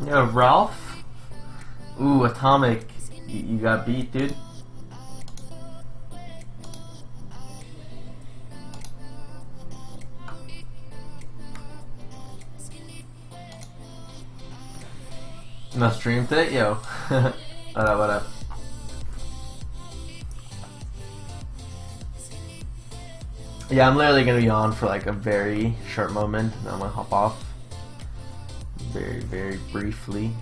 Yo, Ralph? Ooh, Atomic. You got beat, dude. No streamed it? Yo. What up? Yeah, I'm literally gonna be on for like a very short moment, and then I'm gonna hop off. Very, very briefly.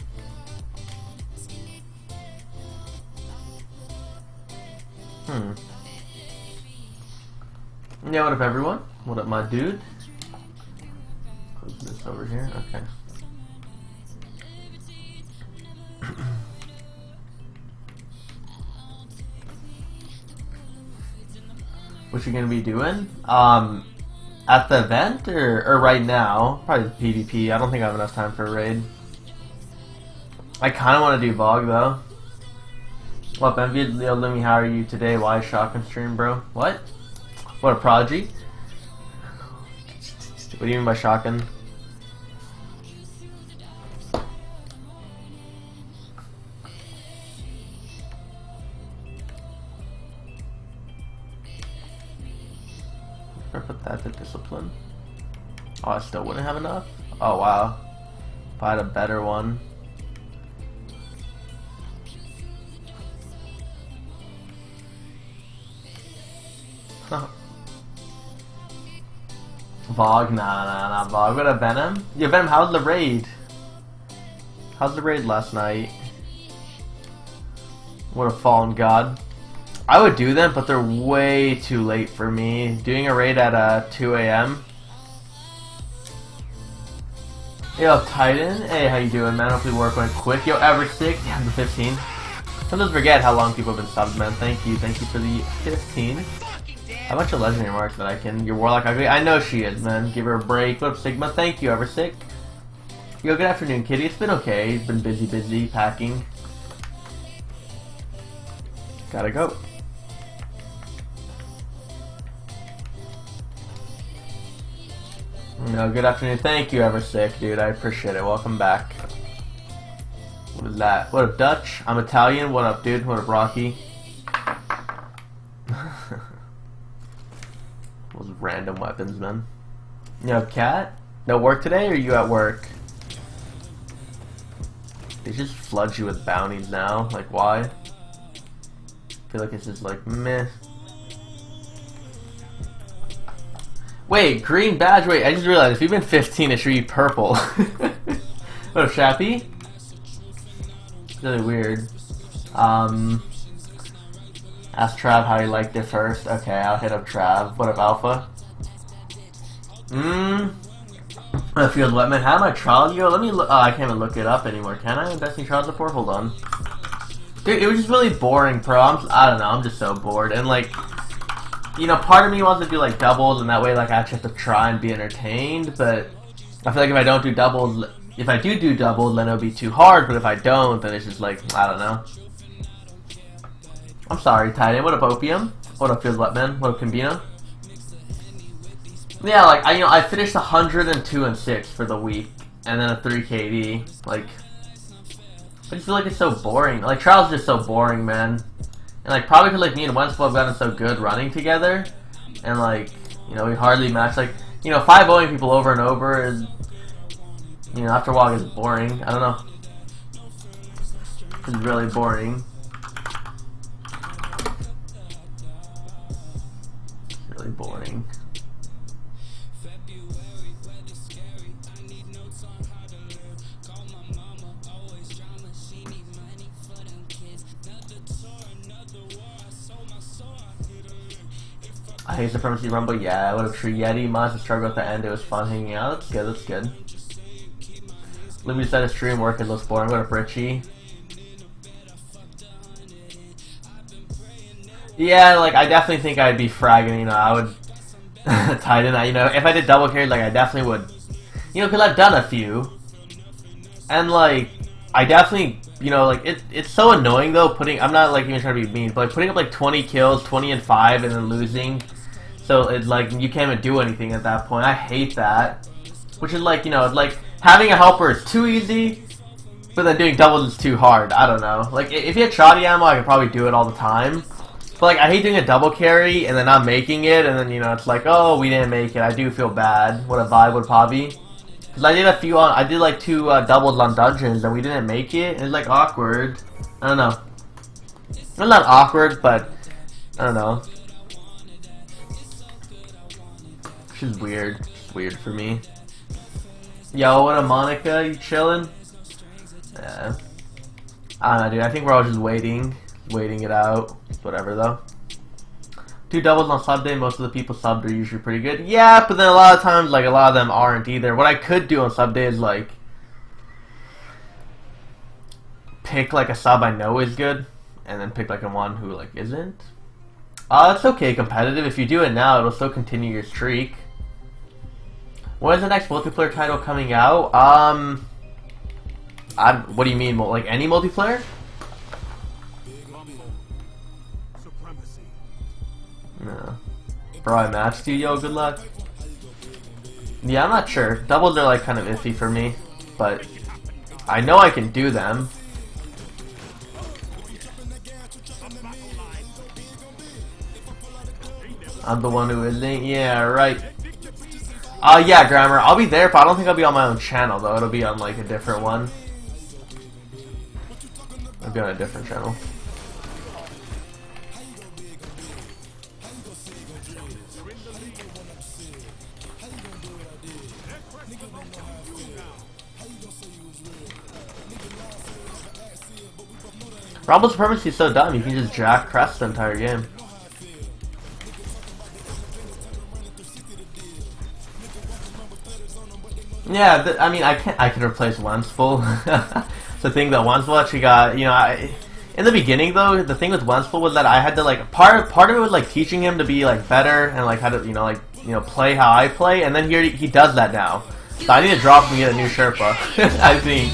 Yeah, what up everyone? What up my dude? Close this over here, okay. What you gonna be doing? At the event or right now? Probably PvP. I don't think I have enough time for a raid. I kinda wanna do Vog though. What up, Envy? Yo, Lemmy, how are you today? Why shotgun stream, bro? What? What a prodigy? What do you mean by shotgun? Put that to discipline. Oh, I still wouldn't have enough? Oh, wow. If I had a better one. Vog? Nah, Vog. What a Venom? Yeah, Venom, how's the raid? How's the raid last night? What a fallen god. I would do them, but they're way too late for me. Doing a raid at 2 AM. Yo, Titan. Hey, how you doing, man? Hopefully work went quick. Yo, Ever6. Yeah, the 15. Sometimes forget how long people have been subbed, man. Thank you for the 15. How much of legendary marks that I can? Your Warlock ugly? I know she is, man. Give her a break. What up, Sigma? Thank you, Ever6. Yo, good afternoon, Kitty. It's been okay. It's been busy packing. Gotta go. No, good afternoon. Thank you, Ever6, dude. I appreciate it. Welcome back. What is that? What up, Dutch? I'm Italian. What up, dude? What up, Rocky? Those random weapons, man. Yo, Cat? No work today, or are you at work? They just flood you with bounties now. Like, why? I feel like it's just like, meh. Wait, green badge? Wait, I just realized if you've been 15, it should be purple. What up, Shappy? It's really weird. Ask Trav how he liked it first. Okay, I'll hit up Trav. What up, Alpha? I feel wet, man. How my trial go? Let me look. Oh, I can't even look it up anymore, can I? Destiny Trials report? Hold on. Dude, it was just really boring, bro. I don't know. I'm just so bored. And, like, you know, part of me wants to do, like, doubles, and that way, like, I actually have to try and be entertained, but I feel like if I don't do doubles, if I do doubles, then it'll be too hard, but if I don't, then it's just, like, I don't know. I'm sorry, Titan. What up, Opium? What up, Feels Wet, man? What up, Combino? Yeah, like, I finished 102 and 6 for the week, and then a 3 KD, like, I just feel like it's so boring. Like, Trials is just so boring, man. And, like, probably because, like, me and Wenzel have gotten so good running together. And, like, you know, we hardly match. Like, you know, 5-0ing people over and over is, you know, after a while it's boring. I don't know. It's really boring. It's really boring. I hate Supremacy Rumble, yeah, what a true Yeti, Monster struggle at the end, it was fun hanging out, that's good. Limited set of stream work, it looks boring, what a Richie. Yeah, like, I definitely think I'd be fragging, you know, I would Titan, you know, if I did double carry, like, I definitely would, you know, because I've done a few, and, like, I definitely, you know, like, it's so annoying, though, I'm not, like, even trying to be mean, but, like, putting up, like, 20 kills, 20 and 5, and then losing, so, it's, like, you can't even do anything at that point, I hate that, which is, like, you know, like, having a helper is too easy, But then doing doubles is too hard. I don't know. Like, if you had shoddy ammo, I could probably do it all the time. But, like, I hate doing a double carry and then not making it, and then, you know, it's like, oh, we didn't make it. I do feel bad. What a vibe would probably. Because I did like 2 doubles on dungeons, and we didn't make it. It's, like, awkward. I don't know. It's not awkward, but, I don't know. It's just weird. It's weird for me. Yo, what up, Monica? You chillin'? Yeah. I don't know, dude. I think we're all just waiting it out. Whatever, though. 2 doubles on sub day. Most of the people subbed are usually pretty good. Yeah, but then a lot of times, like, a lot of them aren't either. What I could do on sub day is, like, pick, like, a sub I know is good, and then pick, like, a one who, like, isn't. It's okay, competitive. If you do it now, it'll still continue your streak. When is the next multiplayer title coming out? What do you mean? Like any multiplayer? No. Bro, I matched you, yo, good luck. Yeah, I'm not sure. Doubles are like kind of iffy for me, but I know I can do them. I'm the one who isn't? Yeah, right. Yeah, Grammar. I'll be there, but I don't think I'll be on my own channel, though. It'll be on, like, a different one. I'll be on a different channel. Rumble Supremacy is so dumb. You can just jack crest the entire game. Yeah, I mean, I can replace Wensful. The thing that Wensful actually got, you know, in the beginning though, the thing with Wensful was that I had to like part of it was like teaching him to be like better and like how to play how I play, and then he does that now. So I need to drop him and get a new Sherpa. I think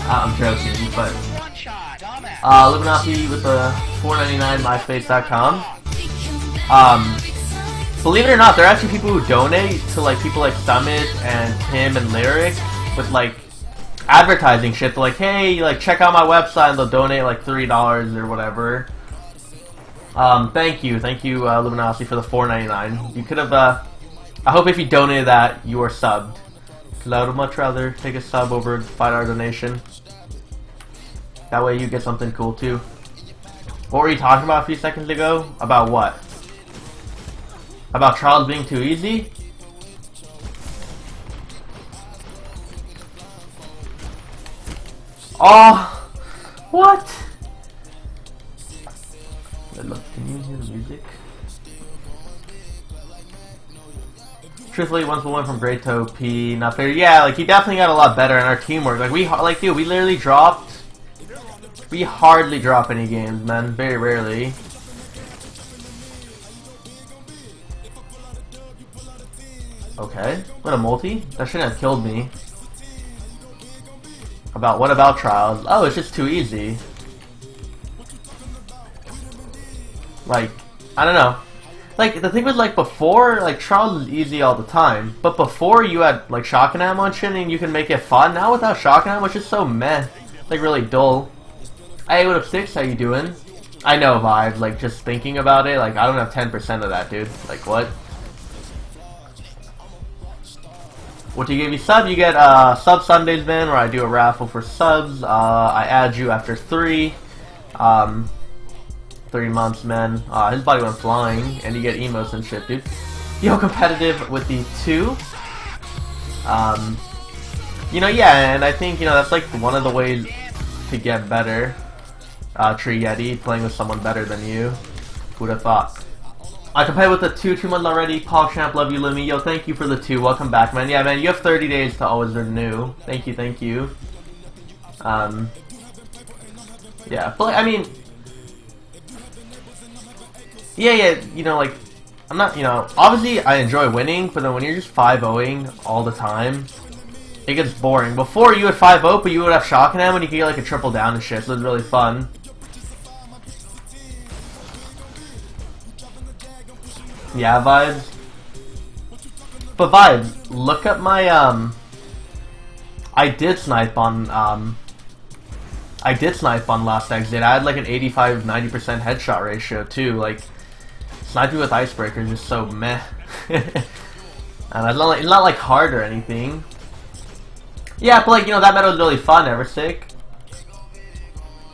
I'm joking, but Luminosity with the $4.99 myspace.com. Believe it or not, there are actually people who donate to like people like Summit and Tim and Lyric with like advertising shit. They're like, hey, like check out my website, and they'll donate like $3 or whatever. Thank you, Luminosity for the $4.99. You could have. I hope if you donated that, you are subbed. Cause I would much rather take a sub over a $5 donation. That way you get something cool too. What were you talking about a few seconds ago? About what? About trials being too easy? Oh, what? Look, can you hear the music? Truthfully, once we went from great to OP, not fair. Yeah, like he definitely got a lot better in our teamwork. Like dude, we literally dropped. We hardly drop any games, man. Very rarely. Okay, what a multi? That shouldn't have killed me. What about trials? Oh, it's just too easy. Like, I don't know. Like, the thing was, like, before, like, trials was easy all the time. But before, you had, like, shotgun ammo and shit, and you can make it fun. Now, without shotgun ammo, it's just so meh. It's, like, really dull. Hey, what up, Six? How you doing? I know, Vibe. Like, just thinking about it, like, I don't have 10% of that, dude. Like, what? What do you give you sub? You get Sub Sundays, man, where I do a raffle for subs. I add you after 3 months, man. His body went flying, and you get emotes and shit, dude. Yo, competitive with the 2. You know, yeah, and I think, you know, that's like one of the ways to get better. Tree Yeti, playing with someone better than you. Who'd have thought? I can play with the 2 months already. Paul Champ, love you, Lumi. Yo, thank you for the 2. Welcome back, man. Yeah, man, you have 30 days to always renew. Thank you, thank you. Yeah, but, I mean... Yeah, you know, like... I'm not, you know... Obviously, I enjoy winning, but then when you're just 5-0ing all the time, it gets boring. Before, you would 5-0, but you would have shotgun ammo, and you could get, like, a triple down and shit, so it's really fun. Yeah, Vibes. But Vibes, look at my, I did snipe on, I did snipe on last exit. I had like an 85-90% headshot ratio too. Like, sniping with icebreaker is just so meh. And it's not like hard or anything. Yeah, but like, you know, that meta was really fun, ever sick.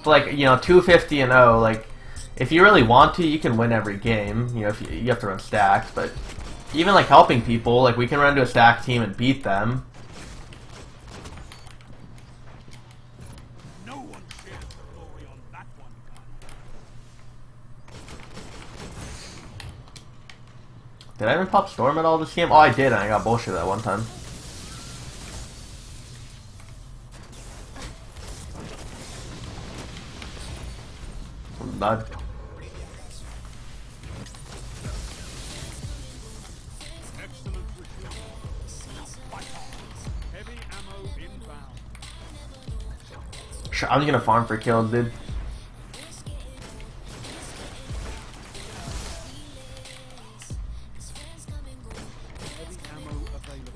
But like, you know, 250-0, like, if you really want to, you can win every game. You know, if you have to run stacks, but even like helping people, like we can run to a stack team and beat them. No one shares the glory on that one. Did I even pop Storm at all this game? Oh, I did, and I got bullshit that one time. Bad. Heavy ammo inbound. Sure, I'm just gonna farm for kills, dude. Heavy ammo available.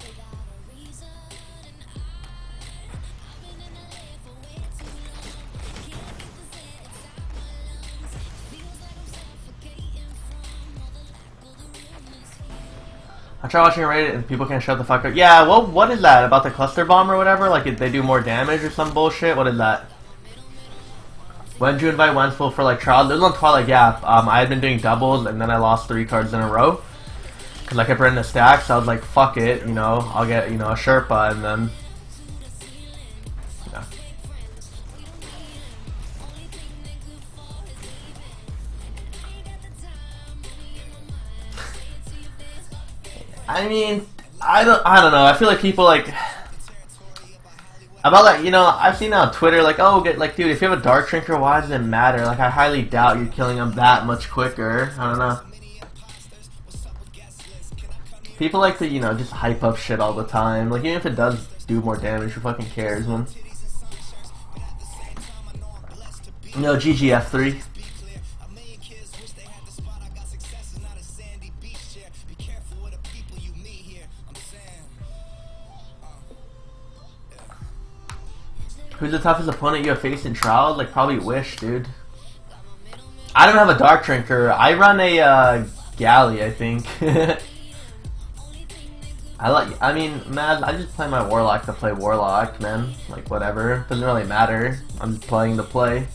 I try watching Reddit and people can't shut the fuck up. Yeah, well, what is that? About the cluster bomb or whatever? Like, if they do more damage or some bullshit? What is that? When did you invite Wenspool for, like, trial? It was on Twilight Gap. I had been doing doubles, and then I lost 3 cards in a row. Because I kept running the stack, so I was like, fuck it, you know, I'll get, you know, a Sherpa, and then... Yeah. I mean, I don't know. I feel like people like about like, you know, I've seen on Twitter like, oh, get like, dude, if you have a Dark Drinker, why does it matter? Like, I highly doubt you're killing them that much quicker. I don't know. People like to, you know, just hype up shit all the time. Like, even if it does do more damage, who fucking cares, man? No, GGF3. Who's the toughest opponent you have faced in trials? Like, probably Wish, dude. I don't have a Dark Drinker. I run a Galley, I think. I mean, man, I just play my Warlock to play Warlock, man. Like, whatever. Doesn't really matter. I'm just playing to play.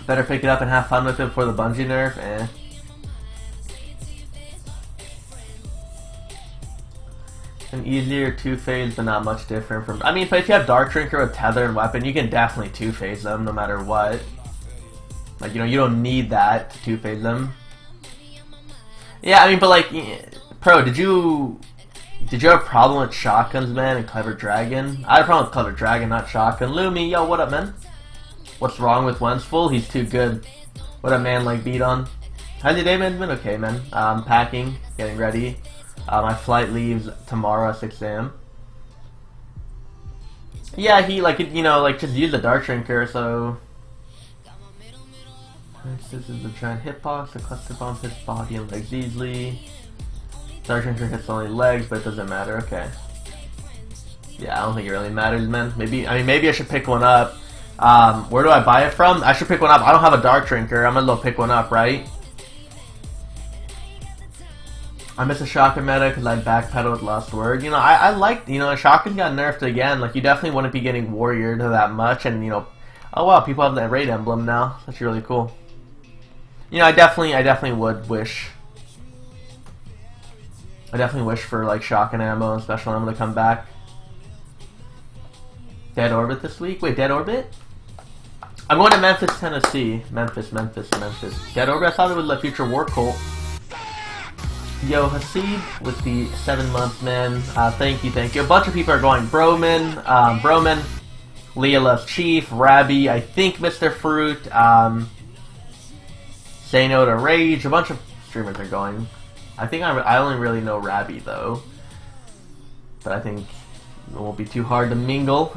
Better pick it up and have fun with it before the bungee nerf. Eh. An easier 2-phase, but not much different from... I mean, but if you have Dark Drinker with Tether and Weapon, you can definitely 2-phase them no matter what. Like, you know, you don't need that to 2-phase them. Yeah, I mean, but like... Pro, did you have a problem with shotguns, man, and Clever Dragon? I had a problem with Clever Dragon, not shotgun. Lumi, yo, what up, man? What's wrong with Wenspool? He's too good. What up, man, like, beat on? How's your day, man? Been okay, man. Packing, getting ready. My flight leaves tomorrow at 6 a.m. Yeah, he, like, you know, like, just use the Dark Drinker, so... This is the giant hitbox, the cluster bomb hits body and legs easily. Dark Drinker hits only legs, but it doesn't matter, okay. Yeah, I don't think it really matters, man. Maybe I should pick one up. Where do I buy it from? I should pick one up. I don't have a Dark Drinker, I'm gonna go pick one up, right? I miss a shotgun meta because I backpedaled with Lost Word. You know, I like, you know, shotgun got nerfed again. Like, you definitely wouldn't be getting warrior to that much. And, you know, oh wow, people have that raid emblem now. That's really cool. You know, I definitely would wish. I definitely wish for, like, shotgun ammo and special ammo to come back. Dead Orbit this week? Wait, Dead Orbit? I'm going to Memphis, Tennessee. Memphis. Dead Orbit, I thought it was the future War Cult. Yo, Hasid with the 7 months, man. Thank you. A bunch of people are going. Broman, Leah Loves Chief, Rabby, I think Mr. Fruit, Say No to Rage. A bunch of streamers are going. I think I only really know Rabby, though. But I think it won't be too hard to mingle.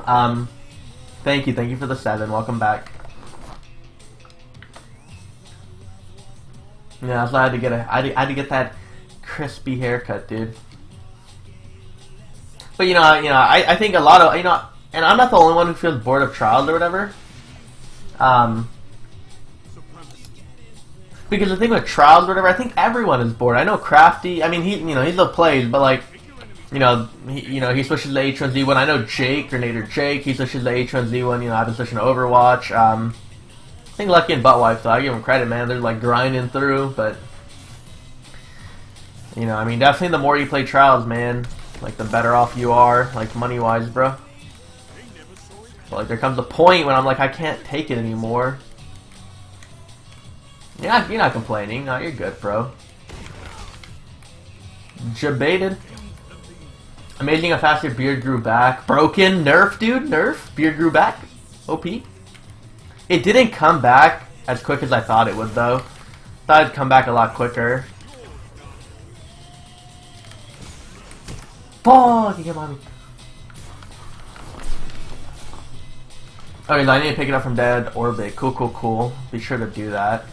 Thank you for the 7. Welcome back. Yeah, so I had to get that crispy haircut, dude. But But I think a lot of and I'm not the only one who feels bored of Trials or whatever. Because the thing with Trials or whatever, I think everyone is bored. I know Crafty. I mean, he still plays, but like, he switches to H1Z1. I know Jake, Grenader Jake, he switches to H1Z1. I've been switching to Overwatch. I think Lucky and Buttwipe, so I give him credit, man. They're like grinding through, but I mean, definitely the more you play Trials, man, like the better off you are, like money wise, bro. But like there comes a point when I'm like, I can't take it anymore. You're not complaining. No, you're good, bro. Jebaited. Amazing how fast your beard grew back. Broken. Nerf, dude. Nerf. Beard grew back. OP. It didn't come back as quick as I thought it would, though. Thought it'd come back a lot quicker. Fuck! You get on me. Okay, so I need to pick it up from dead orbit. Cool, cool, cool. Be sure to do that.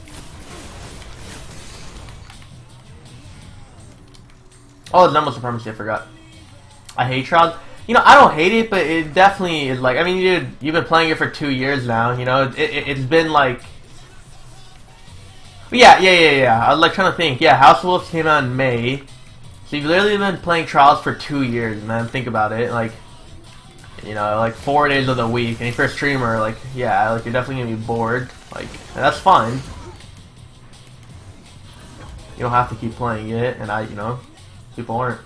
Oh, it's Number Supremacy, I forgot. I hate Trials. I don't hate it, but it definitely is like, I mean, you've been playing it for 2 years now, it's been like... Yeah. I was like trying to think. Yeah, House of Wolves came out in May. So you've literally been playing Trials for 2 years, man. Think about it. Like, like 4 days of the week. And if you're a streamer, like, yeah, like you're definitely gonna be bored. Like, and that's fine. You don't have to keep playing it, and people aren't.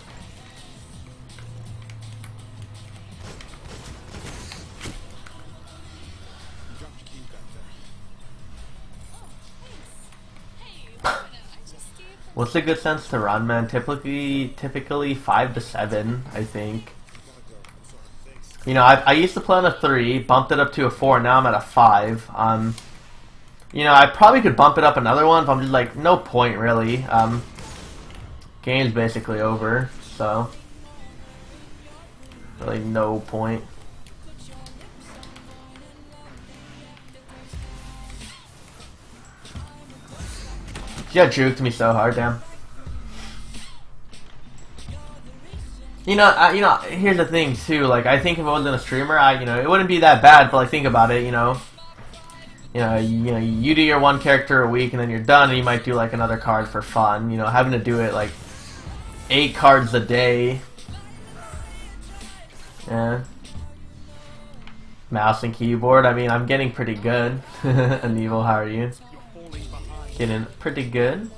What's a good sense to run, man? Typically 5 to 7, I think. I used to play on a 3, bumped it up to a 4, now I'm at a 5. I probably could bump it up another one, but I'm just like, no point really. Game's basically over, so really no point. She got juked me so hard, damn. Here's the thing too. Like, I think if I wasn't a streamer, it wouldn't be that bad. But like, think about it. You do your one character a week and then you're done, and you might do like another card for fun. Having to do it like 8 cards a day. Yeah. Mouse and keyboard. I mean, I'm getting pretty good. Aníbal, how are you? Getting pretty good.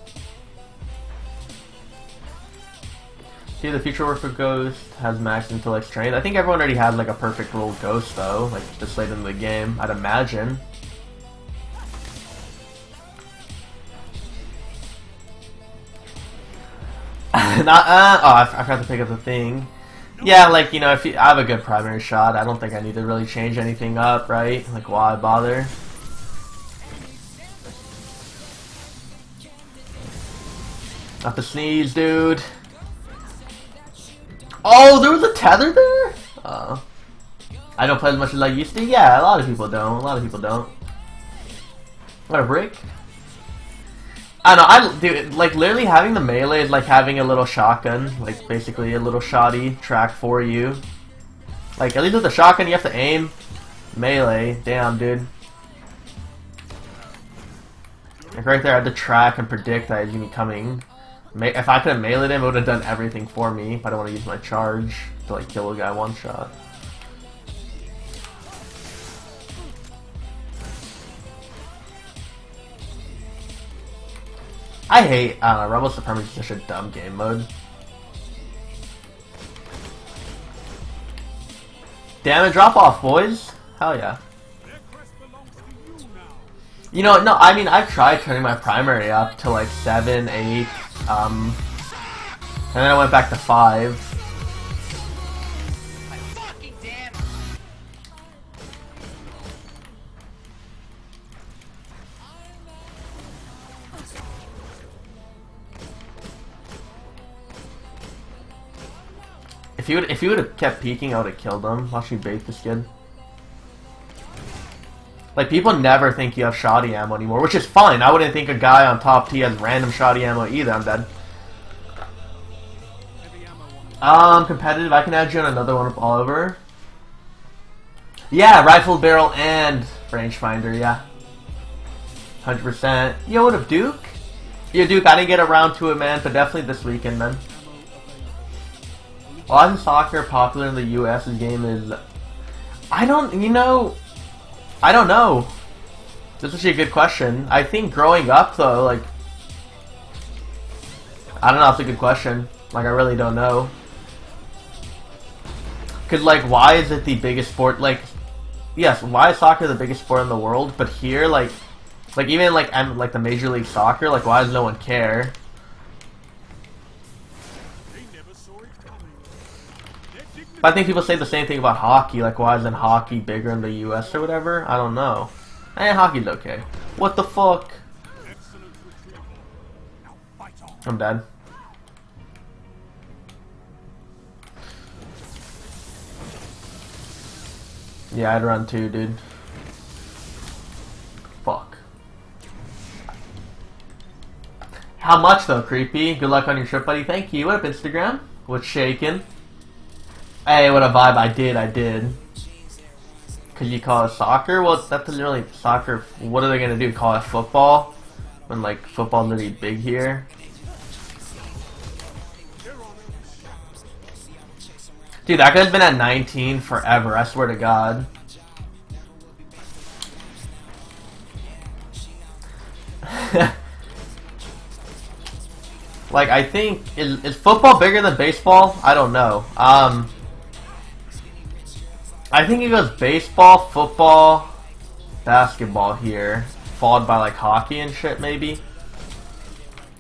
See, the future work for Ghost has max intellect strength. I think everyone already had like a perfect roll Ghost though, like this late in the game, I'd imagine. I forgot to pick up the thing. Yeah, like, if I have a good primary shot, I don't think I need to really change anything up, right? Like, why bother? Not to sneeze, dude. Oh, there was a tether there? I don't play as much as I used to. Yeah, a lot of people don't. What a brick. I don't know, dude, like, literally having the melee is like having a little shotgun. Like, basically a little shoddy track for you. Like, at least with the shotgun, you have to aim. Melee, damn, dude. Like, right there, I had to track and predict that he's gonna be coming. If I could have meleeed him, it would have done everything for me. But I don't want to use my charge to, like, kill a guy one shot. I don't know, Rebel Supremacy is such a dumb game mode. Damage drop off, boys. Hell yeah. No, I mean, I've tried turning my primary up to like 7, 8, and then I went back to 5. If he would have kept peeking, I would have killed him. Watch me bait this kid. Like, people never think you have shoddy ammo anymore, which is fine. I wouldn't think a guy on top T has random shoddy ammo either. I'm dead. Competitive. I can add you on another one of Oliver. Yeah, rifle barrel and rangefinder. Yeah, 100%. Yo, what up, Duke? Yo, Duke. I didn't get around to it, man, but definitely this weekend, man. Why is soccer popular in the U.S.? This game is. I don't know. This is actually a good question. I think growing up, though, like, I don't know. It's a good question. Like, I really don't know. Cause like, why is it the biggest sport? Like, yes, why is soccer the biggest sport in the world? But here, like even like the Major League Soccer, like, why does no one care? But I think people say the same thing about hockey. Like, why isn't hockey bigger in the U.S. or whatever? I don't know. Hockey's okay. What the fuck? I'm dead. Yeah, I'd run too, dude. Fuck. How much though, creepy? Good luck on your trip, buddy. Thank you. What up, Instagram? What's shaking? Hey, what a vibe. I did. Could you call it soccer? Well, that doesn't really soccer. What are they gonna do? Call it football? When like football's really big here. Dude, that guy's been at 19 forever, I swear to God. Like, I think, is football bigger than baseball? I don't know. I think it goes baseball, football, basketball here, followed by like hockey and shit maybe.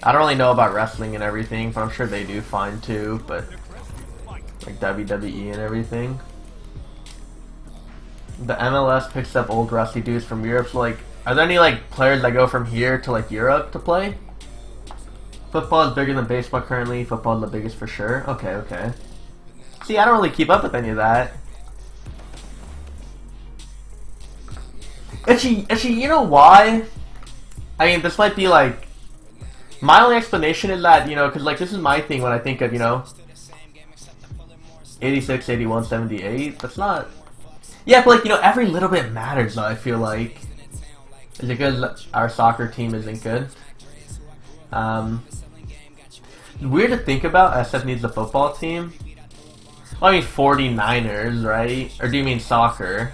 I don't really know about wrestling and everything, but I'm sure they do fine too, but like WWE and everything. The MLS picks up old rusty dudes from Europe, so like, are there any like players that go from here to like Europe to play? Football is bigger than baseball currently. Football is the biggest for sure. Okay. See, I don't really keep up with any of that. Actually, you know why? I mean, this might be like, my only explanation is that, you know, because like this is my thing when I think of, you know, 86, 81, 78. That's not. Yeah, but like, you know, every little bit matters though, I feel like. Is it because our soccer team isn't good? Weird to think about, SF needs a football team. Well, I mean 49ers, right? Or do you mean soccer?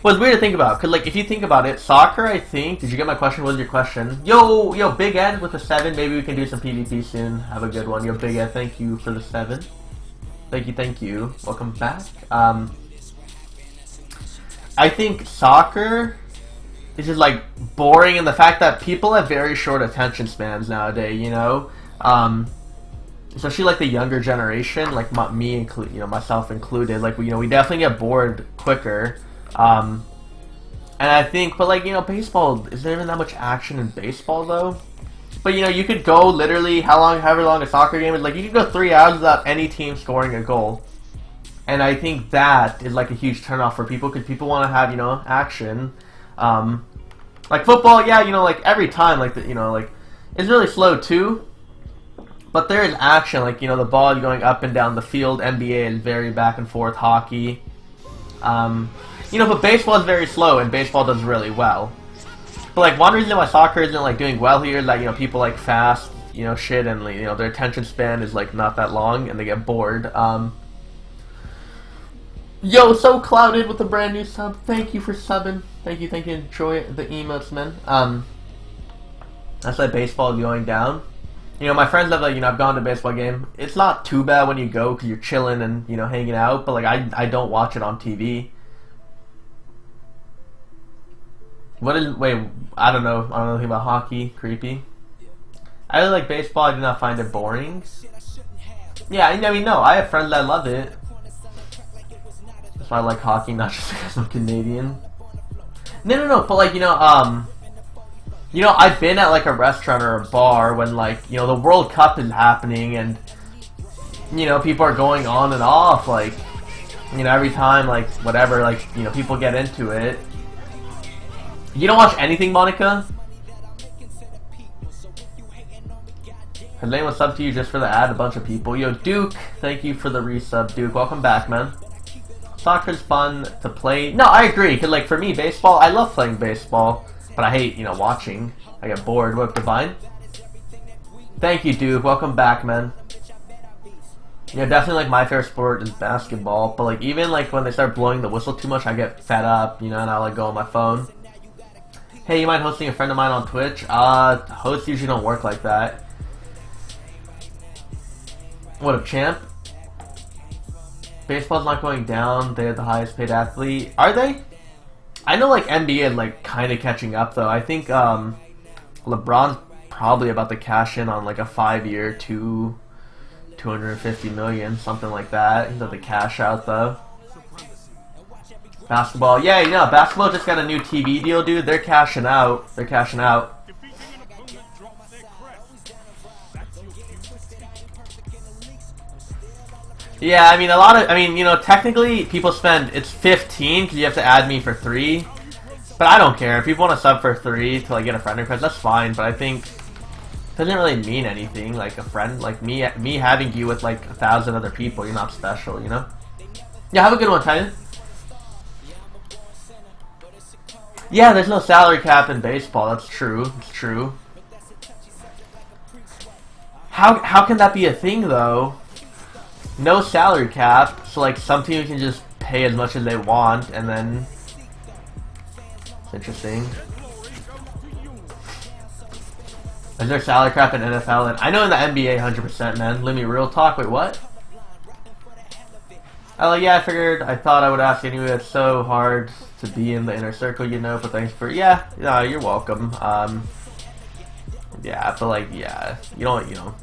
Well, it's weird to think about, because like, if you think about it, soccer, I think, did you get my question? What was your question? Yo, Big Ed with a 7, maybe we can do some PvP soon. Have a good one. Yo, Big Ed, thank you for the 7. Thank you. Welcome back. I think soccer is just like boring, and the fact that people have very short attention spans nowadays, you know? Especially like the younger generation, like me, you know, myself included, like, you know, we definitely get bored quicker. And I think, but like, you know, baseball, is there even that much action in baseball though? But you know, you could go literally however long a soccer game is, like you could go 3 hours without any team scoring a goal. And I think that is like a huge turnoff for people, because people want to have, you know, action. Like football, yeah, you know, like every time, like, you know, like, it's really slow too. But there is action, like, you know, the ball going up and down the field. NBA is very back and forth. Hockey. You know, but baseball is very slow, and baseball does really well. But like, one reason why soccer isn't like doing well here is that, you know, people like fast, you know, shit, and you know, their attention span is like not that long, and they get bored. Yo, so clouded with a brand new sub. Thank you for subbing. Thank you. Enjoy the emotes, man. That's like baseball going down. You know, my friends have, like, you know, I've gone to a baseball game. It's not too bad when you go, because you're chilling and, you know, hanging out. But like, I don't watch it on TV. Wait, I don't know anything about hockey. Creepy. I really like baseball. I do not find it boring. Yeah, I mean, no, I have friends that love it. That's why I like hockey, not just because I'm Canadian. No, but like, you know, I've been at like a restaurant or a bar when, like, you know, the World Cup is happening, and, you know, people are going on and off, like, you know, every time, like, whatever, like, you know, people get into it. You don't watch anything, Monica? His name was sub to you just for the ad, a bunch of people. Yo, Duke, thank you for the resub, Duke. Welcome back, man. Soccer's fun to play. No, I agree, because, like, for me, baseball, I love playing baseball, but I hate, you know, watching. I get bored. What, Divine? Thank you, Duke. Welcome back, man. Yeah, definitely, like, my favorite sport is basketball, but, like, even, like, when they start blowing the whistle too much, I get fed up, you know, and I, like, go on my phone. Hey, you mind hosting a friend of mine on Twitch? Hosts usually don't work like that. What up, champ? Baseball's not going down. They're the highest paid athlete. Are they? I know, like, NBA is, like, kind of catching up, though. I think, LeBron's probably about to cash in on, like, a 5-year, $250 million, something like that. He's about to cash out, though. Basketball. Yeah, you know, basketball just got a new TV deal, dude. They're cashing out. They're cashing out. Yeah, I mean, you know, technically people spend, it's 15 because you have to add me for 3. But I don't care. If people want to sub for 3 to, like, get a friend request, that's fine. But I think it doesn't really mean anything. Like, a friend, like me having you with, like, 1,000 other people, you're not special, you know? Yeah, have a good one, Titan. Yeah, there's no salary cap in baseball. That's true. It's true. How can that be a thing, though? No salary cap, so, like, some teams can just pay as much as they want, and then it's interesting. Is there salary cap in NFL? And I know in the NBA, 100%, man. Let me real talk. Wait, what? Oh, yeah, I thought I would ask anyway. It's so hard to be in the inner circle, you know. But thanks for, yeah, you're welcome. Yeah, but, like, yeah, you know.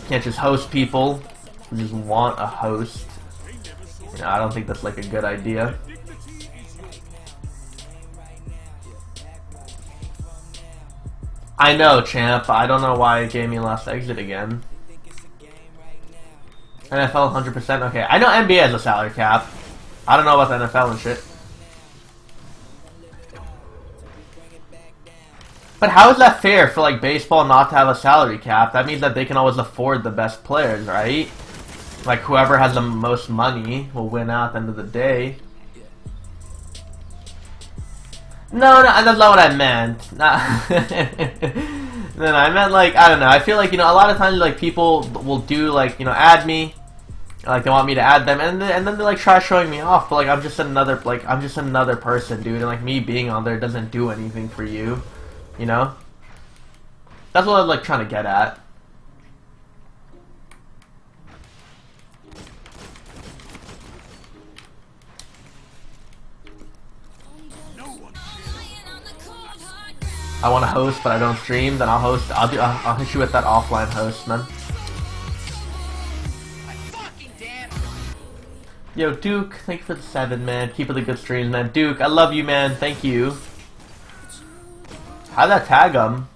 Can't just host people. You just want a host. You know, I don't think that's, like, a good idea. I know, champ. I don't know why it gave me last exit again. NFL 100%. Okay, I know NBA has a salary cap. I don't know about the NFL and shit. But how is that fair for, like, baseball not to have a salary cap? That means that they can always afford the best players, right? Like, whoever has the most money will win out at the end of the day. No, that's not what I meant. No, I meant, like, I don't know. I feel like, you know, a lot of times, like, people will do, like, you know, add me. Like, they want me to add them, and then they, like, try showing me off. But, like, I'm just another person, dude. And, like, me being on there doesn't do anything for you. You know? That's what I was, like, trying to get at. I want to host, but I don't stream. Then I'll host. I'll hit you with that offline host, man. Yo, Duke, thank you for the 7, man. Keep it the good streams, man. Duke, I love you, man. Thank you. How'd that tag him?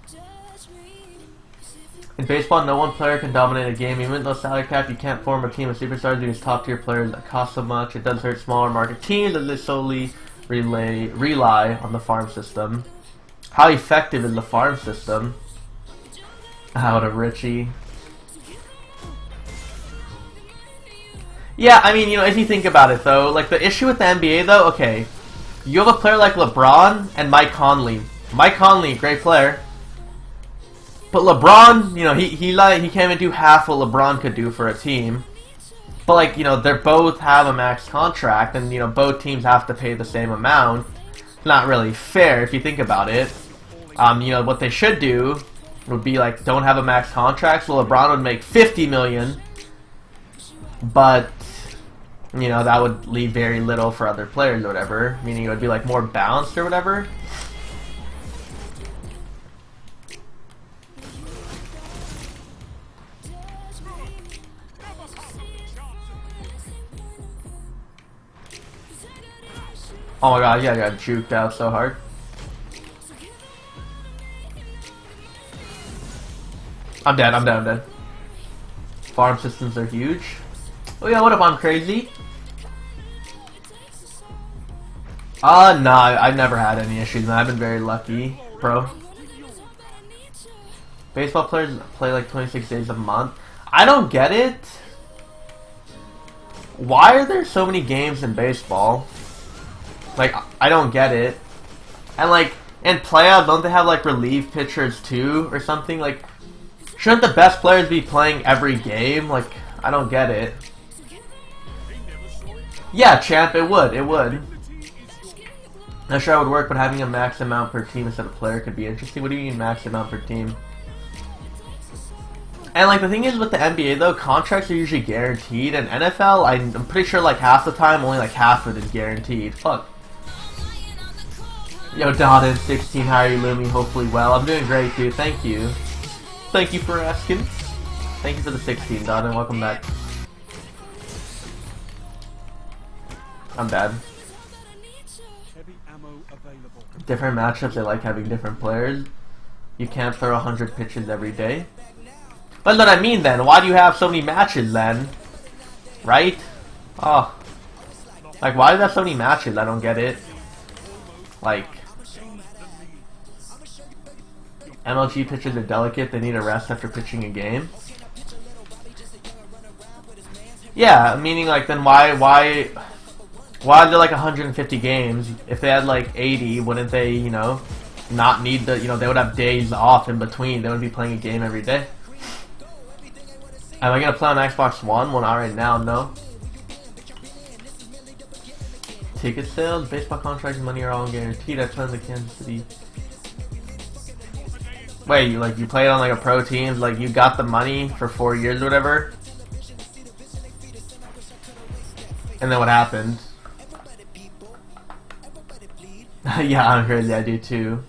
In baseball, no one player can dominate a game. Even though salary cap, you can't form a team of superstars because top tier players that cost so much. It does hurt smaller market teams as they solely rely on the farm system. How effective is the farm system? Out of Richie. Yeah, I mean, you know, if you think about it, though, like, the issue with the NBA, though, okay, you have a player like LeBron and Mike Conley. Mike Conley, great player. But LeBron, you know, he can't even do half what LeBron could do for a team. But, like, you know, they both have a max contract, and, you know, both teams have to pay the same amount. Not really fair if you think about it. You know, what they should do would be, like, don't have a max contract, so LeBron would make $50 million. But, you know, that would leave very little for other players or whatever. Meaning it would be, like, more balanced or whatever. Oh my god, yeah, I got juked out so hard. I'm dead. Farm systems are huge. Oh yeah, what up, I'm crazy? No, I've never had any issues, man. I've been very lucky, bro. Baseball players play like 26 days a month. I don't get it. Why are there so many games in baseball? Like, I don't get it. And like, in playoffs, don't they have like relief pitchers too or something? Like, shouldn't the best players be playing every game? Like, I don't get it. Yeah, champ, it would. It would. Not sure how it would work, but having a max amount per team instead of player could be interesting. What do you mean max amount per team? And like the thing is with the NBA though, contracts are usually guaranteed, and NFL, I'm pretty sure like half the time, only like half of it is guaranteed. Fuck. Yo, Dotted, 16, how are you, Lumi? Hopefully well. I'm doing great, dude. Thank you. Thank you for asking. Thank you for the 16, Dotted. Welcome back. I'm bad. Heavy ammo available. Different matchups, they like having different players. You can't throw 100 pitches every day. But that's what I mean then. Why do you have so many matches then? Right? Oh. Like, why do you have so many matches? I don't get it. Like, MLG pitchers are delicate. They need a rest after pitching a game. Yeah, meaning like then why are there like 150 games? If they had like 80, wouldn't they, you know, not need the, you know, they would have days off in between. They would be playing a game every day. Am I gonna play on Xbox One? Well, not right now, no. Ticket sales, baseball contracts, money are all guaranteed. I play in the Kansas City. Wait, you played on like a pro team, like you got the money for 4 years or whatever? And then what happened? Yeah, I'm crazy, I do too.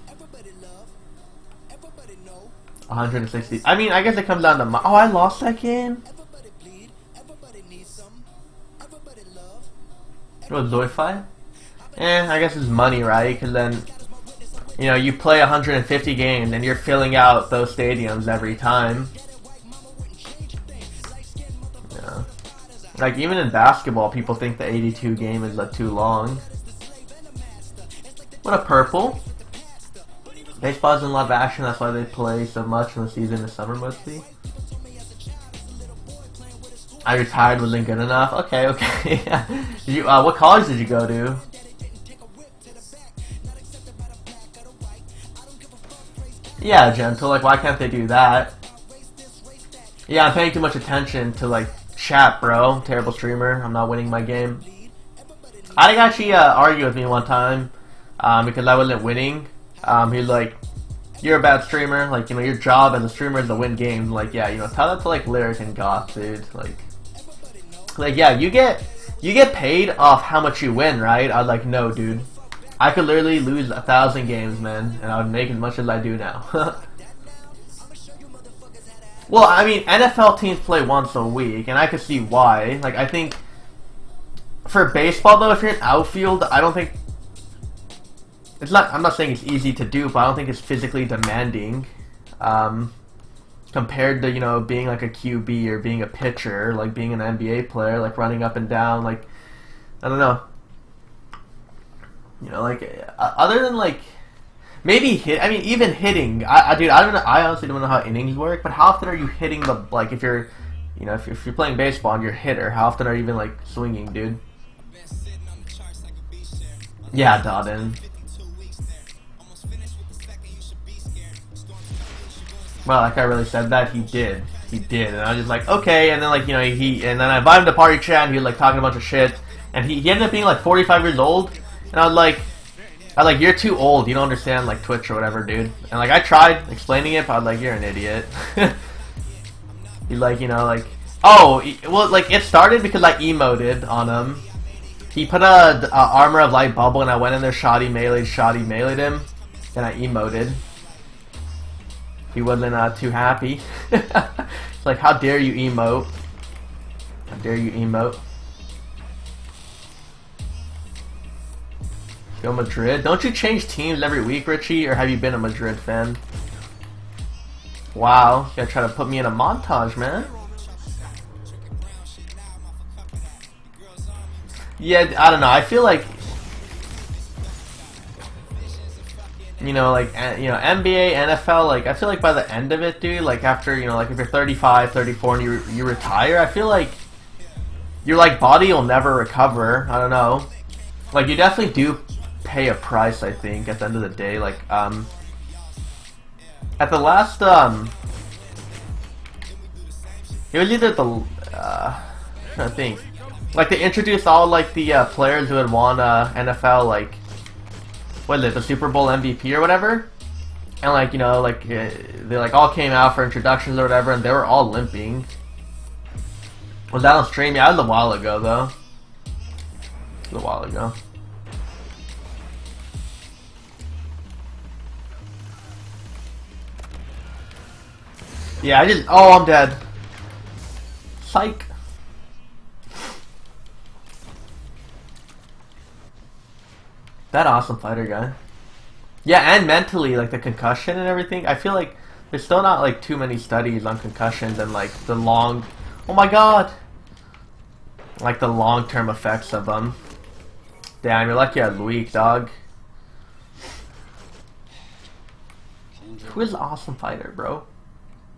160. I mean, I guess it comes down to oh, I lost that game? What, Zoify? I guess it's money, right? Because then, you know, you play 150 games and you're filling out those stadiums every time. Yeah. Like, even in basketball, people think the 82 game is too long. What a purple. Baseball has a lot of action, that's why they play so much in the season in the summer mostly. I retired, wasn't good enough. Okay, okay. Did you, what college did you go to? Yeah, Gentle, like why can't they do that? Yeah, I'm paying too much attention to like chat, bro. Terrible streamer, I'm not winning my game. I think actually argue with me one time because I wasn't winning. He's like, you're a bad streamer, like, you know, your job as a streamer is to win games. Like, yeah, you know, tell that to like Lyric and Goth, dude. Like yeah, you get paid off how much you win, right? I was like, no, dude. I could literally lose 1,000 games, man, and I would make as much as I do now. Well, I mean, NFL teams play once a week, and I could see why. Like, I think for baseball, though, if you're in outfield, I don't think it's not. I'm not saying it's easy to do, but I don't think it's physically demanding compared to, you know, being like a QB or being a pitcher, like being an NBA player, like running up and down. Like, I don't know. You know, like other than like maybe hit. I mean, even hitting. Dude, I don't know. I honestly don't know how innings work. But how often are you hitting the like if you're, you know, if you're playing baseball and you're a hitter, how often are you even like swinging, dude? Yeah, Dodden. Well, like I really said that, he did, and I was just like, okay, and then like, you know, and then I invited him to party chat, and he was like talking a bunch of shit, and he ended up being like 45 years old, and I was like, you're too old, you don't understand like Twitch or whatever, dude, and like I tried explaining it, but I was like, you're an idiot. He's like, you know, like, oh, well, like it started because I emoted on him. He put a armor of light bubble, and I went in there, shoddy melee'd him, and I emoted. He wasn't too happy. It's like, how dare you emote? How dare you emote? Go Madrid. Don't you change teams every week, Richie? Or have you been a Madrid fan? Wow. You gotta try to put me in a montage, man. Yeah, I don't know. I feel like NBA, NFL, like, I feel like by the end of it, dude, like, after, like, if you're 35, 34 and you retire, I feel like your, like, body will never recover. I don't know. Like, you definitely do pay a price, I think, at the end of the day. Like, at the last, it was either the, I'm trying to think. Like, they introduced all, like, the, players who had won, NFL, like, what is it, the Super Bowl MVP or whatever? And, like, they, like, all came out for introductions or whatever, and they were all limping. Was that on stream? Yeah, it was a while ago, though. It was a while ago. Yeah, I'm dead. Psych. That awesome fighter guy. Yeah, and mentally, like the concussion and everything. I feel like there's still not like too many studies on concussions and like the long, oh my god, like the long-term effects of them. Damn, you're lucky I had weak, dog. Who is the awesome fighter, bro?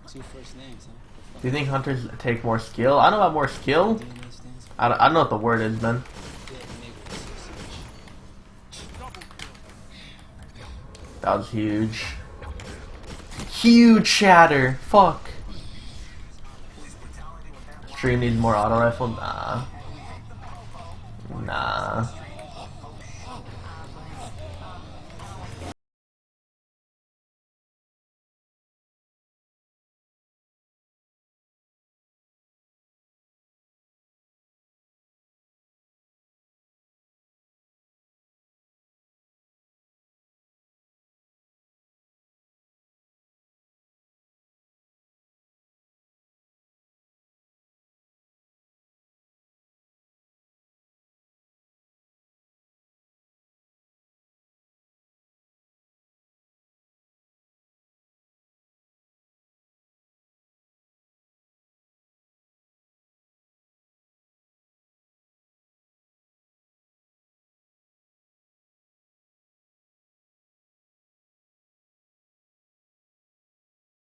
Two first names, huh? Do you think hunters take more skill? I don't know about more skill. I don't know what the word is, man. That was huge. Huge shatter. Fuck. Stream needs more auto rifle? Nah. Nah.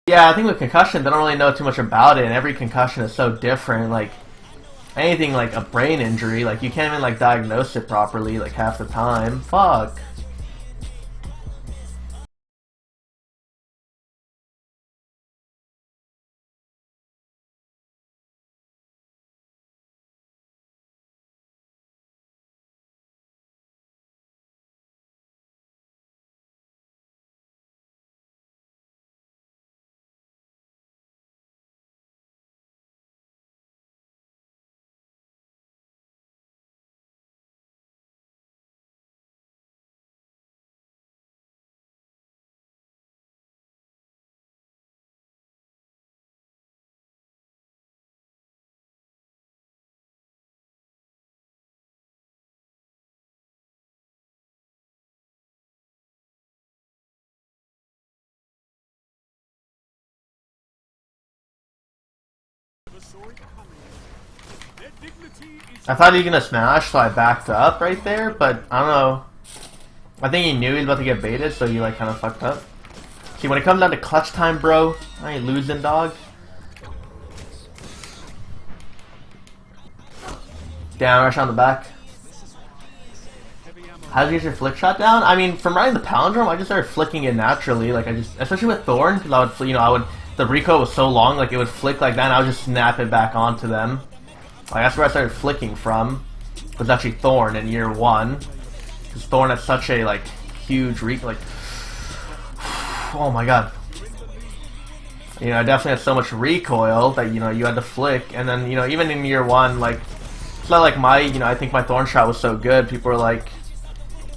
Yeah, I think with concussion, they don't really know too much about it, and every concussion is so different. Like, anything like a brain injury, like, you can't even, like, diagnose it properly, like, half the time. Fuck. I thought he was gonna smash, so I backed up right there, but I don't know. I think he knew he was about to get baited, so he, like, kind of fucked up. See, when it comes down to clutch time, bro, I ain't losing, dog. Damn, rush on the back. How do you get your flick shot down? I mean, from riding the palindrome, I just started flicking it naturally. Like, especially with Thorn, because I would, the recoil was so long, like, it would flick like that, and I would just snap it back onto them. Like, that's where I started flicking from. Was actually Thorn in year 1. Because Thorn had such a, like, huge like, oh my god. I definitely had so much recoil that, you had to flick. And then, even in year 1, like, it's not like I think my Thorn shot was so good. People were like,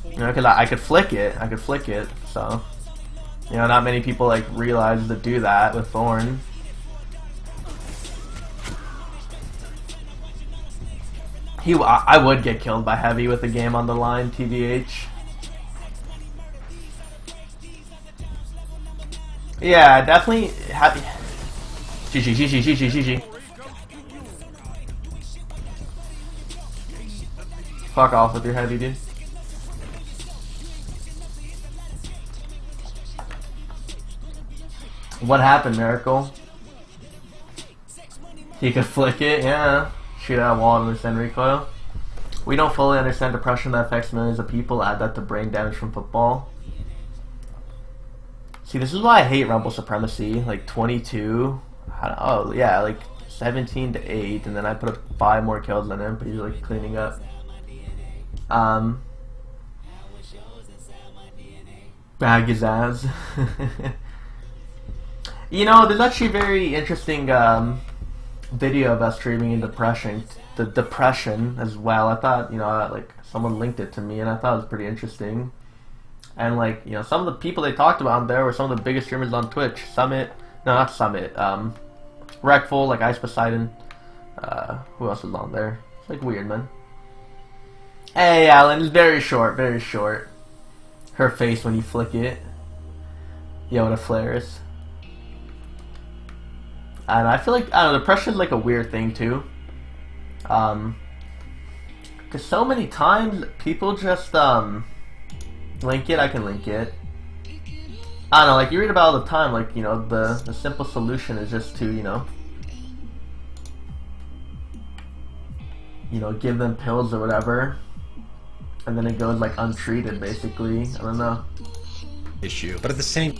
because I could flick it. So, not many people, like, realize to do that with Thorn. I would get killed by Heavy with the game on the line, TBH. Yeah, definitely happy. GG. Fuck off with your Heavy, dude. What happened, Miracle? He could flick it, yeah. Shoot at a wall and understand recoil. We don't fully understand depression that affects millions of people. Add that to brain damage from football. See, this is why I hate Rumble Supremacy. Like 22. Oh, yeah, like 17 to 8. And then I put up 5 more kills than him, but he's like cleaning up. Bag his ass. You know, there's actually a very interesting video about streaming in depression. The depression as well. I thought, you know, like someone linked it to me, and I thought it was pretty interesting. And like, you know, some of the people they talked about on there were some of the biggest streamers on Twitch. Summit, no, not Summit. Wreckful, like Ice Poseidon. Who else was on there? It's like weird, man. Hey, Alan, it's very short, very short. Her face when you flick it. Yo, the flares. And I feel like, I don't know, depression is like a weird thing too. Because so many times people just link it. I can link it. I don't know, like you read about all the time, like, you know, the simple solution is just to, you know, give them pills or whatever, and then it goes like untreated basically. I don't know. Issue, but at the same.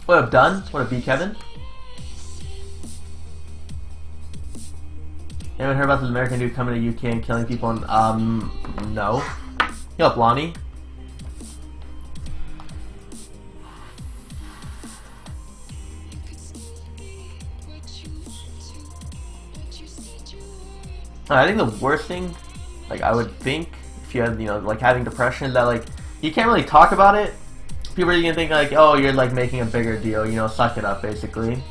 What up, Dunn? What up, B Kevin? Anyone heard about this American dude coming to UK and killing people? No. Yo, up, Lonnie? I think the worst thing, like I would think, if you had, you know, like having depression, is that like you can't really talk about it. People are gonna think like, oh, you're like making a bigger deal, you know, suck it up, basically.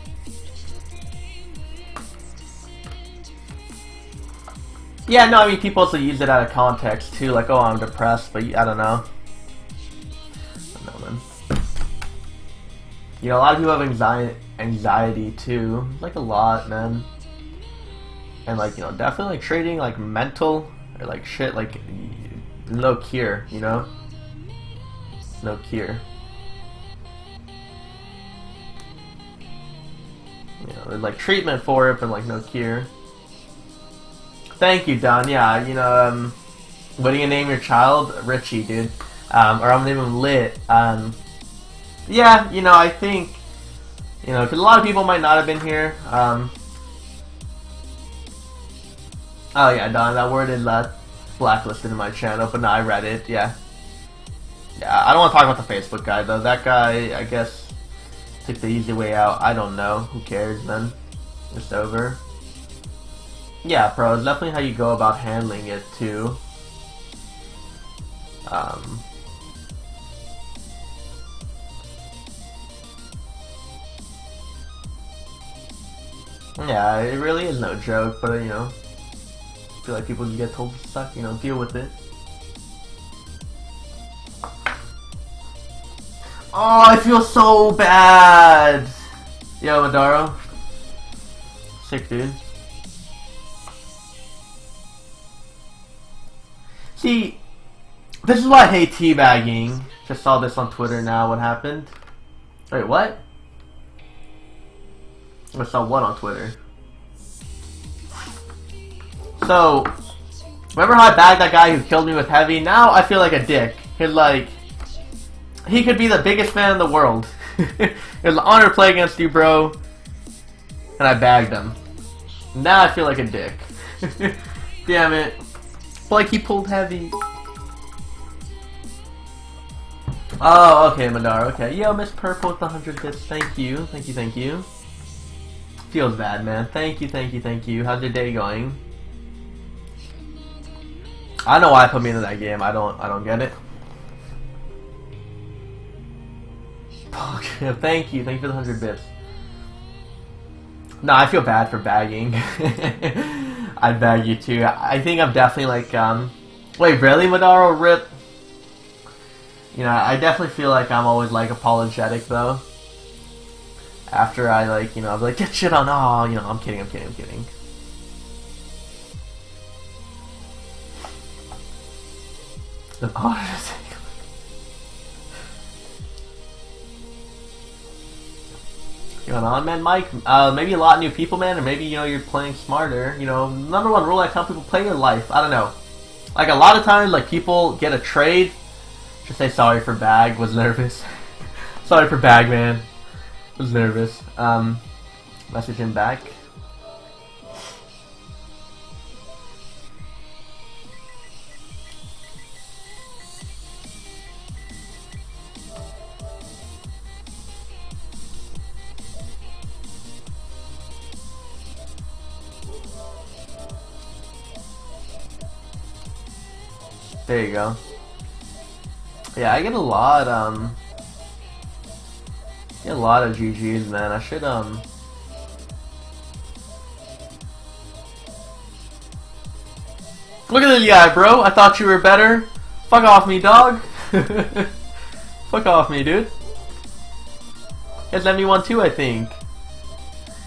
Yeah, no, I mean, people also use it out of context too, like, oh, I'm depressed, but I don't know. I don't know, man. You know, a lot of people have anxiety too, like a lot, man. And like, you know, definitely like trading like mental or like shit, like no cure, you know? No cure. You know, there's like treatment for it, but like no cure. Thank you, Don. Yeah, you know, what are you gonna name your child? Richie, dude. Or I'm gonna name him Lit. Yeah, you know, I think, you know, because a lot of people might not have been here. Oh yeah, Don, that word is blacklisted in my channel, but no, I read it, yeah. Yeah, I don't want to talk about the Facebook guy, though. That guy, I guess, took the easy way out. I don't know. Who cares, then? It's over. Yeah, bro, it's definitely how you go about handling it, too. Yeah, it really is no joke, but, you know, I feel like people just get told to suck, you know, deal with it. Oh, I feel so bad! Yo, Madaro. Sick, dude. See, this is why I hate teabagging. Just saw this on Twitter now, what happened? Wait, what? I saw what on Twitter? So, remember how I bagged that guy who killed me with heavy? Now I feel like a dick. He's like, he could be the biggest fan in the world. It was an honor to play against you, bro. And I bagged him. Now I feel like a dick. Damn it. Like he pulled heavy. Oh, okay, Madar, okay. Yo, Miss Purple with the 100 bits. Thank you. Thank you, thank you. Feels bad, man. Thank you, thank you, thank you. How's your day going? I don't know why I put me into that game. I don't get it. Okay, thank you for the 100 bits. No, I feel bad for bagging. I'd bag you too. I think I'm definitely like, wait, really, Madaro? Rip? You know, I definitely feel like I'm always like apologetic though. After I like, you know, I'm like, get shit on, oh, you know, I'm kidding. An honor to say. Going on, man, Mike? Maybe a lot of new people, man, or maybe, you know, you're playing smarter. You know, number one rule I tell people, play your life. I don't know. Like, a lot of times, like, people get a trade, just say sorry for bag, was nervous. Sorry for bag, man. Was nervous. Message him back. There you go. Yeah, I get a lot, get a lot of GGs, man. I should, Look at this guy, bro. I thought you were better. Fuck off me, dog. Fuck off me, dude. You guys let me one too, I think.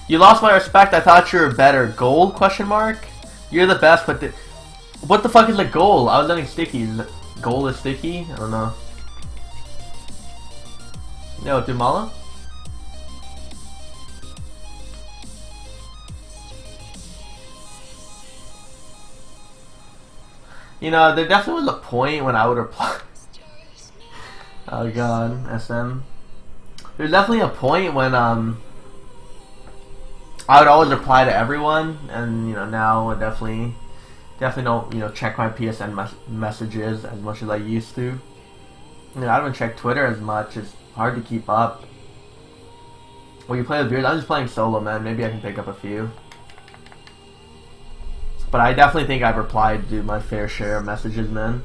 You lost my respect. I thought you were better. Gold? Question mark. You're the best, but what the fuck is a goal? I was letting stickies. Goal is sticky? I don't know. Yo, Dumala? You know, there definitely was a point when I would reply. Oh god, SM. There's definitely a point when I would always reply to everyone, and you know, now I definitely don't, you know, check my PSN messages as much as I used to. You know, I don't check Twitter as much. It's hard to keep up. When you play with beers, I'm just playing solo, man. Maybe I can pick up a few. But I definitely think I've replied to my fair share of messages, man.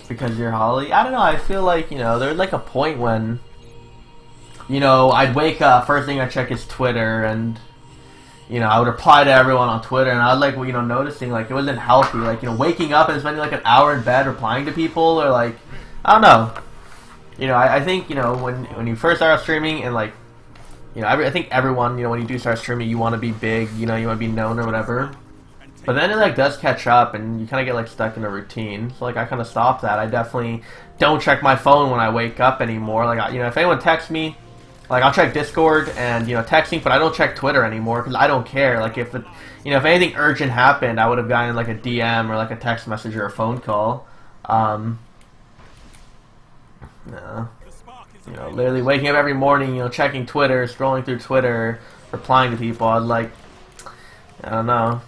Because you're Holly? I don't know, I feel like, you know, there's like a point when, you know, I'd wake up, first thing I check is Twitter, and, you know, I would reply to everyone on Twitter, and I was like, you know, noticing, like, it wasn't healthy, like, you know, waking up and spending like an hour in bed replying to people, or like, I don't know. You know, I think, you know, when you first start streaming, and like, you know, I think everyone, you know, when you do start streaming, you want to be big, you know, you want to be known or whatever. But then it like does catch up, and you kind of get like stuck in a routine. So like I kind of stopped that. I definitely don't check my phone when I wake up anymore. Like, you know, if anyone texts me, like I'll check Discord and, you know, texting, but I don't check Twitter anymore because I don't care. Like if it, you know, if anything urgent happened, I would have gotten like a DM or like a text message or a phone call. No. You know, literally waking up every morning, you know, checking Twitter, scrolling through Twitter, replying to people. I'd like, I don't know.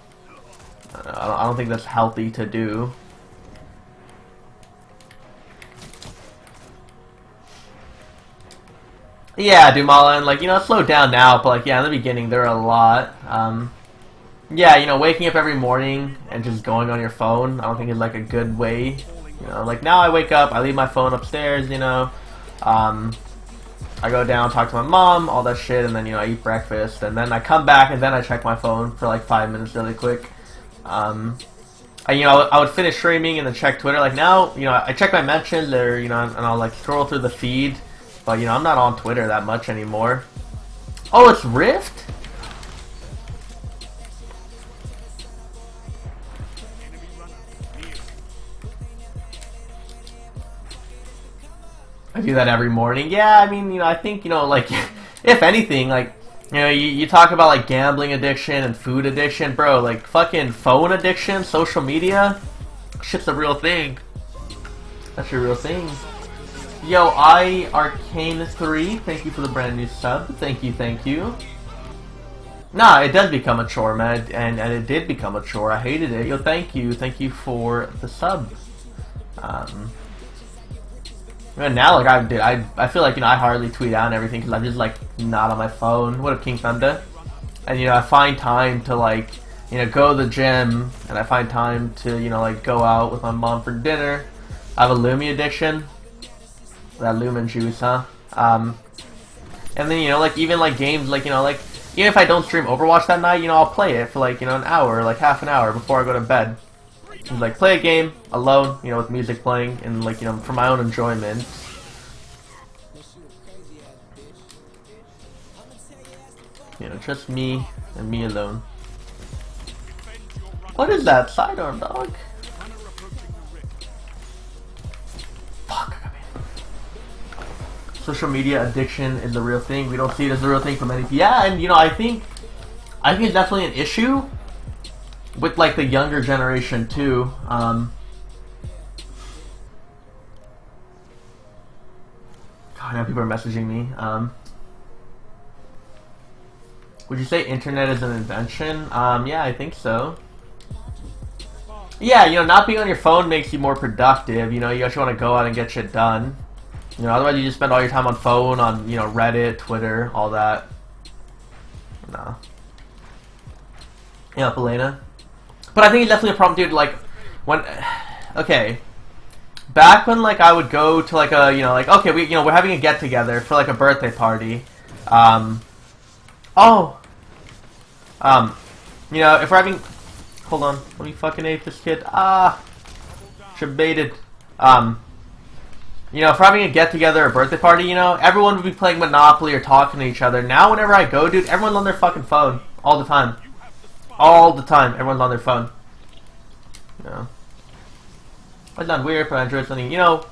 I don't think that's healthy to do. Yeah, Dumala, and like, you know, it slowed down now, but like, yeah, in the beginning there were a lot. Yeah, you know, waking up every morning and just going on your phone, I don't think is like a good way. You know, like now I wake up, I leave my phone upstairs, you know, I go down, talk to my mom, all that shit, and then, you know, I eat breakfast, and then I come back, and then I check my phone for like 5 minutes really quick. You know, I would finish streaming and then check Twitter. Like now, you know, I check my mentions or, you know, and I'll like scroll through the feed, but you know, I'm not on Twitter that much anymore. Oh, it's Rift? I do that every morning. Yeah, I mean, you know, I think, you know, like, if anything, like, you know, you talk about, like, gambling addiction and food addiction, bro, like, fucking phone addiction, social media, shit's a real thing. That's a real thing. Yo, Arcane3, thank you for the brand new sub. Thank you, thank you. Nah, it does become a chore, man, and it did become a chore. I hated it. Yo, thank you for the sub. And now, like, I feel like, you know, I hardly tweet out and everything because I'm just, like, not on my phone. What up, King Thunder? And, you know, I find time to, like, you know, go to the gym, and I find time to, you know, like, go out with my mom for dinner. I have a Lumi addiction. That Lumen juice, huh? And then, you know, like, even, like, games, like, you know, like, even if I don't stream Overwatch that night, you know, I'll play it for, like, you know, an hour, like, half an hour before I go to bed. Just, like, play a game alone, you know, with music playing, and, like, you know, for my own enjoyment. You know, just me and me alone. What is that? Sidearm, dog? Fuck, I got me. Social media addiction is a real thing. We don't see it as a real thing for many people. Yeah, and you know, I think it's definitely an issue with like the younger generation too. God, now people are messaging me. Would you say internet is an invention? Yeah, I think so. Yeah, you know, not being on your phone makes you more productive. You know, you actually want to go out and get shit done. You know, otherwise you just spend all your time on phone, on, you know, Reddit, Twitter, all that. No. Yeah, Elena. But I think it's definitely a problem, dude. Like, when, okay, back when like I would go to like a, you know, like, okay, we're having a get together for like a birthday party. You know, if we're having, hold on, let me fucking ape this kid. Should baited. You know, if we're having a get together or birthday party, you know, everyone would be playing Monopoly or talking to each other. Now, whenever I go, dude, everyone's on their fucking phone all the time. All the time, everyone's on their phone. You know, it's not weird, but I enjoy something. You know,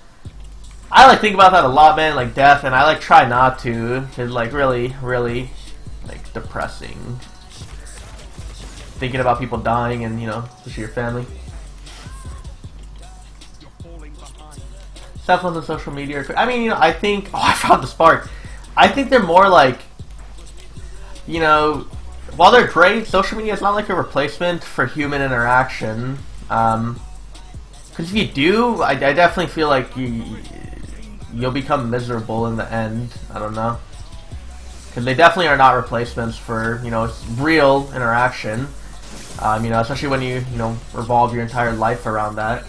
I like think about that a lot, man. Like death, and I like try not to. It's like really, really, like depressing. Thinking about people dying, and you know, especially your family. Cell phones on social media. I mean, you know, I think. Oh, I found the spark. I think they're more like, you know, while they're great, social media is not like a replacement for human interaction. Because if you do, I definitely feel like you'll become miserable in the end. I don't know. Because they definitely are not replacements for, you know, real interaction. You know, especially when you know, revolve your entire life around that.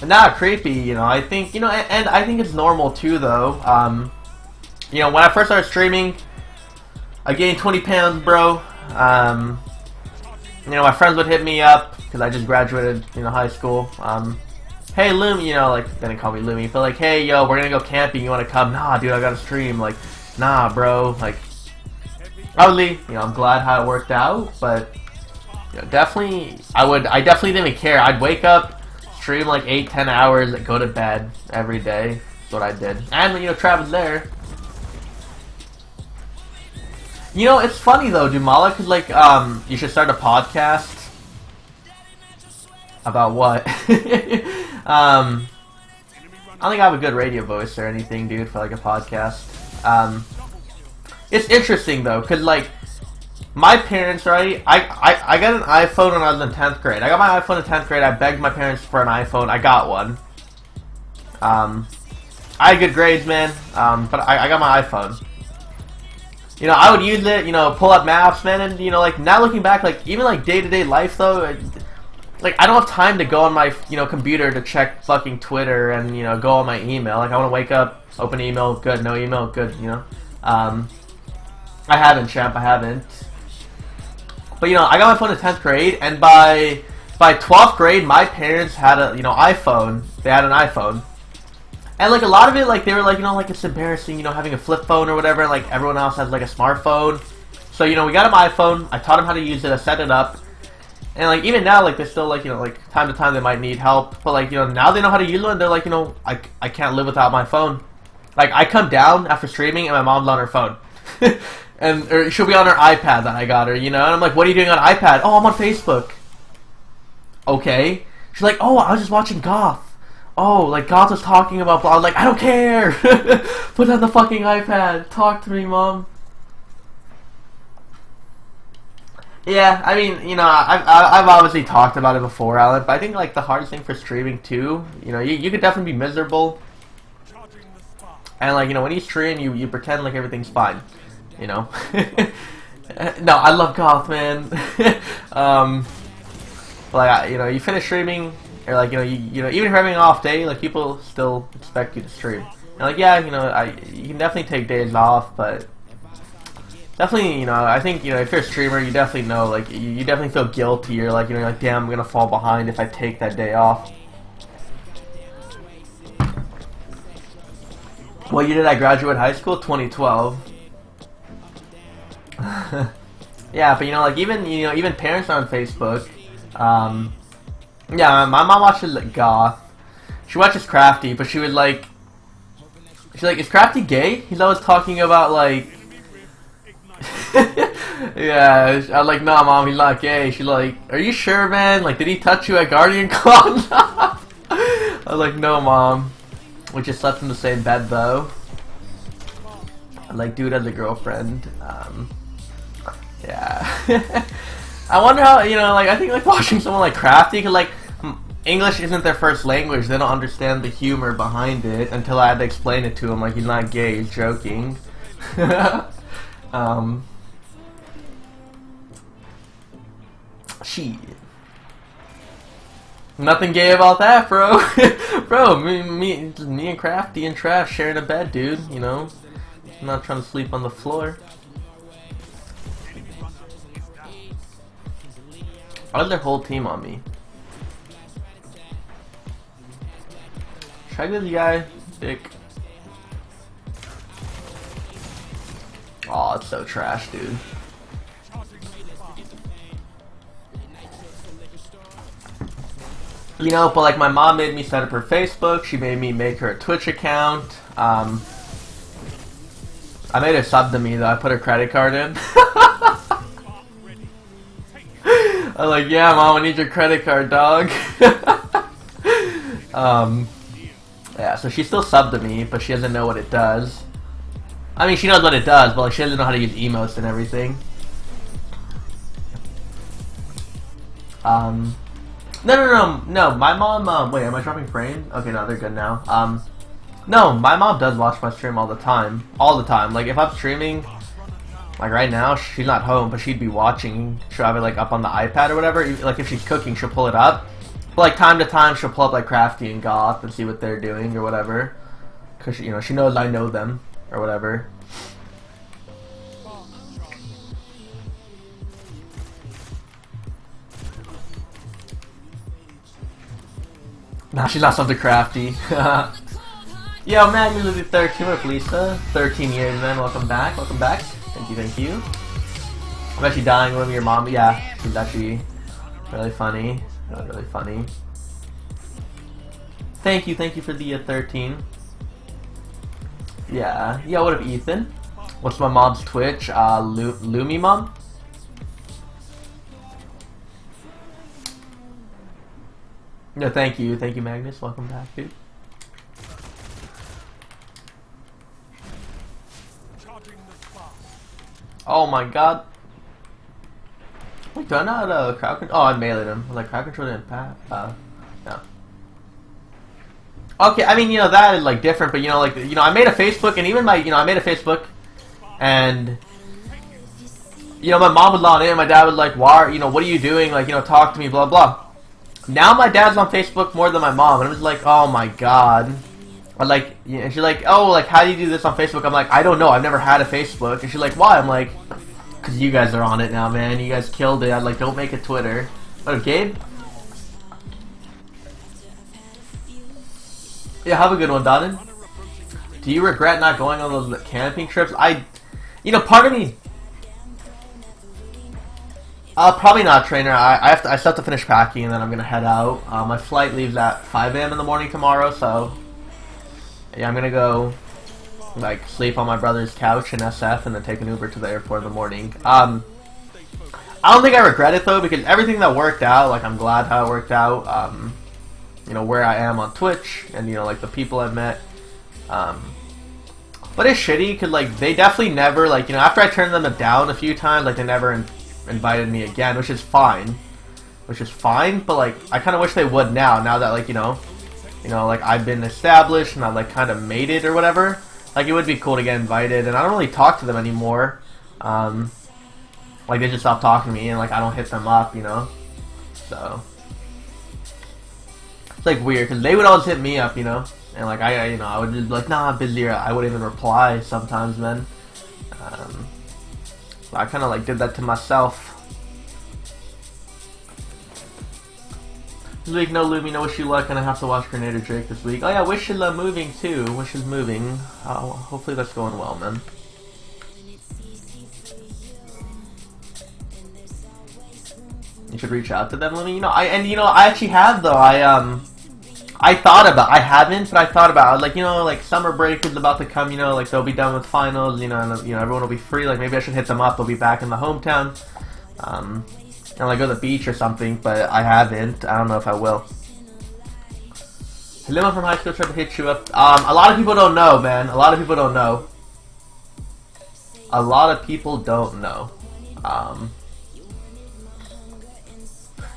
And not creepy, you know, I think, you know, and I think it's normal too, though. You know, when I first started streaming, I gained 20 pounds, bro. You know, my friends would hit me up, because I just graduated, you know, high school. Hey, Lumi, you know, like, they didn't call me Lumi, but like, hey, yo, we're gonna go camping, you wanna come? Nah, dude, I gotta stream. Like, nah, bro, like, obviously, you know, I'm glad how it worked out, but, you know, definitely, I definitely didn't even care. I'd wake up, stream like 8-10 hours, and go to bed every day. That's what I did. And, you know, Travis there. You know, it's funny though, Dumala, because like, you should start a podcast. About what? I don't think I have a good radio voice or anything, dude, for like a podcast. It's interesting though, because like, my parents, right, I got an iPhone when I was in 10th grade. I got my iPhone in 10th grade, I begged my parents for an iPhone, I got one. I had good grades, man, but I got my iPhone. You know, I would use it, you know, pull up maps, man, and, you know, like, now looking back, like, even, like, day-to-day life, though, like, I don't have time to go on my, you know, computer to check fucking Twitter and, you know, go on my email. Like, I want to wake up, open email, good, no email, good, you know. I haven't, champ, I haven't. But, you know, I got my phone in 10th grade, and by 12th grade, my parents had a, you know, iPhone. They had an iPhone. And, like, a lot of it, like, they were like, you know, like, it's embarrassing, you know, having a flip phone or whatever. Like, everyone else has, like, a smartphone. So, you know, we got an iPhone. I taught them how to use it. I set it up. And, like, even now, like, they're still, like, you know, like, time to time they might need help. But, like, you know, now they know how to use it. And they're like, you know, I can't live without my phone. Like, I come down after streaming and my mom's on her phone. Or she'll be on her iPad that I got her, you know? And I'm like, what are you doing on iPad? Oh, I'm on Facebook. Okay. She's like, oh, I was just watching Goth. Oh, like, Goth was talking about blah. I was like, I don't care! Put on the fucking iPad. Talk to me, Mom. Yeah, I mean, you know, I've obviously talked about it before, Alan, but I think, like, the hardest thing for streaming, too, you know, you could definitely be miserable. And, like, you know, when you stream, you pretend like everything's fine. You know? No, I love Goth, man. Like, you know, you finish streaming, or like, you know, even if you're having an off day, like, people still expect you to stream. And like, yeah, you know, you can definitely take days off, but definitely, you know, I think, you know, if you're a streamer, you definitely know, like, you definitely feel guilty. You're like, you know, you're like, damn, I'm gonna fall behind if I take that day off. What year did I graduate high school? 2012. Yeah, but you know, like even parents are on Facebook. Yeah, my mom watches like goth. She watches Crafty, but she's like, is Crafty gay? He's always talking about like. Yeah, I was like, no, mom, he's not gay. She's like, are you sure, man? Like, did he touch you at Guardian Con? I was like, no, mom. We just slept in the same bed though. I like, dude as a girlfriend. Yeah. I wonder how, you know, like, I think, like, watching someone like Crafty, cause, like, English isn't their first language, they don't understand the humor behind it until I had to explain it to him, like, he's not gay, he's joking. Shit. Nothing gay about that, bro. Bro, me and Crafty and Trash sharing a bed, dude, you know? I'm not trying to sleep on the floor. Why is their whole team on me? Check this guy. Dick. Aw, it's so trash, dude. You know, but like my mom made me set up her Facebook. She made me make her a Twitch account. I made her sub to me though. I put her credit card in. I'm like, yeah, mom, I need your credit card, dog. Yeah, so she still subbed to me, but she doesn't know what it does. I mean, she knows what it does, but like she doesn't know how to use emotes and everything. No. My mom. Wait, am I dropping frames? Okay, no, they're good now. No, my mom does watch my stream all the time. Like if I'm streaming, like right now, she's not home, but she'd be watching. She'll have it like up on the iPad or whatever. Like if she's cooking, she'll pull it up. But like time to time, she'll pull up like Crafty and Goth and see what they're doing or whatever. Cause you know she knows I know them or whatever. Nah, she's not something Crafty. Yo, man, you're the 13 with Lisa. 13 years, man. Welcome back. Welcome back. Thank you. I'm actually dying with your mom. Yeah, she's actually really funny. Really funny. Thank you for the 13. Yeah. Yo, what up, Ethan? What's my mom's Twitch? Lumi Mom? No, thank you, Magnus. Welcome back, dude. Oh my god. Wait, do I not crowd control? Oh, I meleeed him. Like crowd control didn't pass. No. Okay, I mean, you know, that is like different, but you know, like, you know, I made a Facebook, and even my, you know, I made a Facebook, and you know, my mom would log in, and my dad would like, why, you know, what are you doing? Like, you know, talk to me, blah blah. Now my dad's on Facebook more than my mom, and I was like, oh my god. I'm like, and she's like, oh, like, how do you do this on Facebook? I'm like, I don't know, I've never had a Facebook. And she's like, why? I'm like, because you guys are on it now, man. You guys killed it. I'm like, don't make a Twitter. What up, Gabe? Yeah, have a good one, Donnen. Do you regret not going on those camping trips? You know, part of me... probably not, trainer. I still have to finish packing, and then I'm gonna head out. My flight leaves at 5 a.m. in the morning tomorrow, so yeah, I'm gonna go like sleep on my brother's couch in SF, and then take an Uber to the airport in the morning. I don't think I regret it though, because everything that worked out, like I'm glad how it worked out. You know, where I am on Twitch, and you know, like the people I've met. But it's shitty because like they definitely never, like, you know, after I turned them down a few times, like they never invited me again, which is fine, but like I kind of wish they would now that like you know like I've been established and I like kind of made it or whatever. Like it would be cool to get invited, and I don't really talk to them anymore. Like they just stopped talking to me, and like I don't hit them up, you know. So it's like weird because they would always hit me up, you know, and like I you know, I would just be like, nah, I'm busy, or I wouldn't even reply sometimes, man. I kind of like did that to myself. This week, no Lumino. Wish you luck, and I have to watch Grenadier Drake this week. Oh yeah, Wish is moving too. Wish is moving. Hopefully that's going well, man. You should reach out to them, Lumi. I actually have though. I thought about. I haven't, but I thought about. Like, like summer break is about to come. Like they'll be done with finals. And everyone will be free. Like maybe I should hit them up. They'll be back in the hometown. And like go to the beach or something. But I haven't. I don't know if I will. Limo from high school tried to hit you up. A lot of people don't know, man. A lot of people don't know. A lot of people don't know.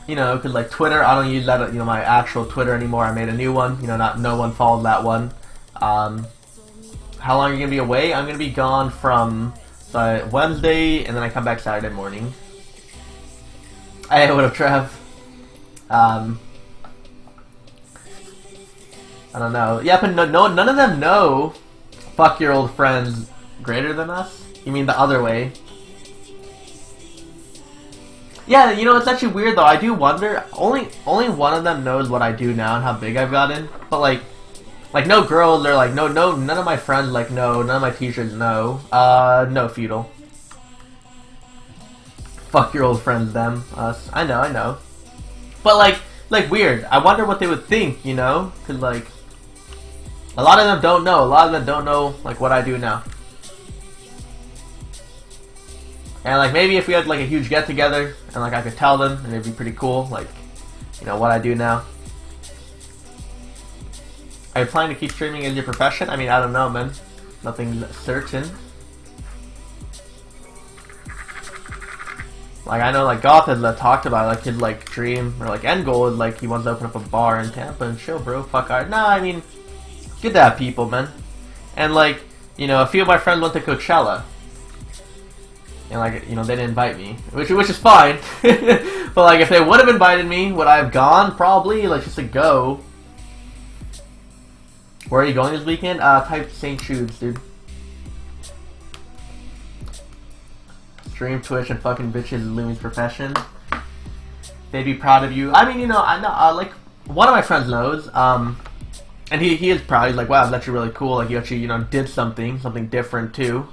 Cause like Twitter, I don't use that, my actual Twitter anymore. I made a new one. No one followed that one. How long are you gonna be away? I'm gonna be gone from Wednesday, and then I come back Saturday morning. Hey, what up, Trev? I don't know. Yeah, but none of them know. Fuck your old friends greater than us. You mean the other way? Yeah, it's actually weird though. I do wonder. Only one of them knows what I do now and how big I've gotten. But like no girls. They're like no. None of my friends like no. None of my teachers know. No feudal. Fuck your old friends, them, us. I know. But like weird. I wonder what they would think. Cause like a lot of them don't know. A lot of them don't know like what I do now. And like maybe if we had like a huge get together and like I could tell them, and it'd be pretty cool, like what I do now. Are you planning to keep streaming as your profession? I mean, I don't know, man. Nothing certain. Like I know like Goth has talked about like his like dream or like end goal is like he wants to open up a bar in Tampa and chill, bro. Fuck art. Nah, I mean, good to have people, man. And like a few of my friends went to Coachella. And like they didn't invite me, which is fine. But like if they would have invited me, would I have gone? Probably, like just to go. Where are you going this weekend? Type St. Jude's, dude. Stream, Twitch, and fucking bitches is Lumi's profession. They'd be proud of you. I mean, I know. Like one of my friends knows. And he is proud. He's like, wow, that's actually really cool. Like you actually did something different too.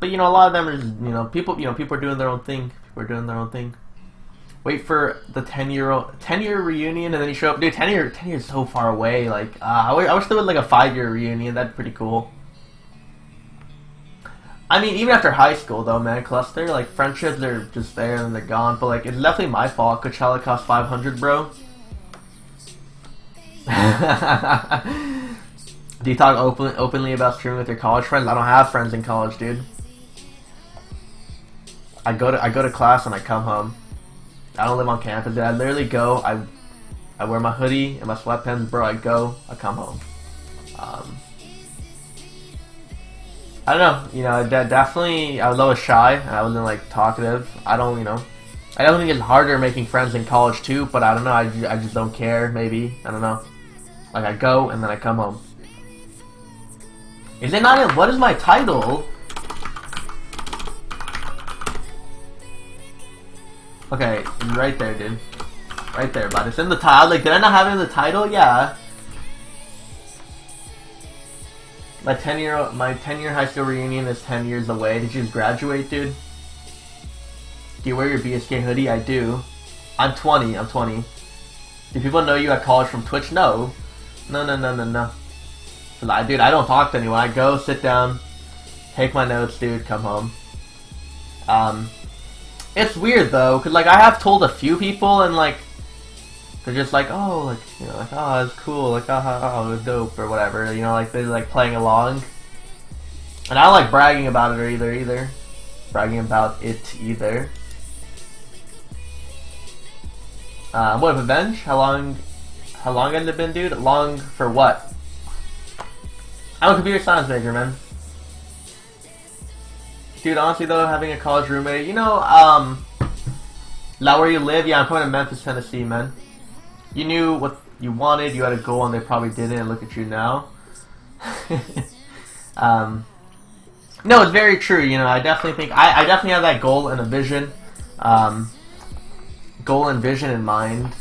But a lot of them are people are doing their own thing. People are doing their own thing. Wait for the 10-year reunion and then you show up. Dude, 10 years is so far away. Like I wish there was like a 5-year reunion. That'd be pretty cool. I mean, even after high school though, man, cluster like friendships they're just there and they're gone. But like it's definitely my fault. Coachella cost $500, bro. Do you talk openly about streaming with your college friends? I don't have friends in college, dude. I go to class and I come home. I don't live on campus. I literally go. I wear my hoodie and my sweatpants, bro. I come home. I don't know. Definitely. I was always shy and I wasn't like talkative. I don't think it's harder making friends in college too. But I don't know. I just don't care. Maybe I don't know. Like I go and then I come home. Is it not in? What is my title? Okay, right there, dude. Right there, but it's in the title. Like, did I not have it in the title? Yeah. My 10-year high school reunion is 10 years away. Did you just graduate, dude? Do you wear your BSK hoodie? I do. I'm 20. Do people know you at college from Twitch? No. No. Dude, I don't talk to anyone. I go, sit down, take my notes, dude, come home. It's weird though, cause like I have told a few people and like they're just like, oh, like oh, it's cool, like oh, it was dope or whatever, like they're like playing along, and I don't like bragging about it either. Bragging about it either. What Revenge? How long has it been, dude? Long for what? I'm a computer science major, man. Dude, honestly though, having a college roommate, now where you live, yeah, I'm coming to Memphis, Tennessee, man. You knew what you wanted, you had a goal, and they probably didn't, and look at you now. No, it's very true, I definitely think, I definitely have that goal and a vision. goal and vision in mind.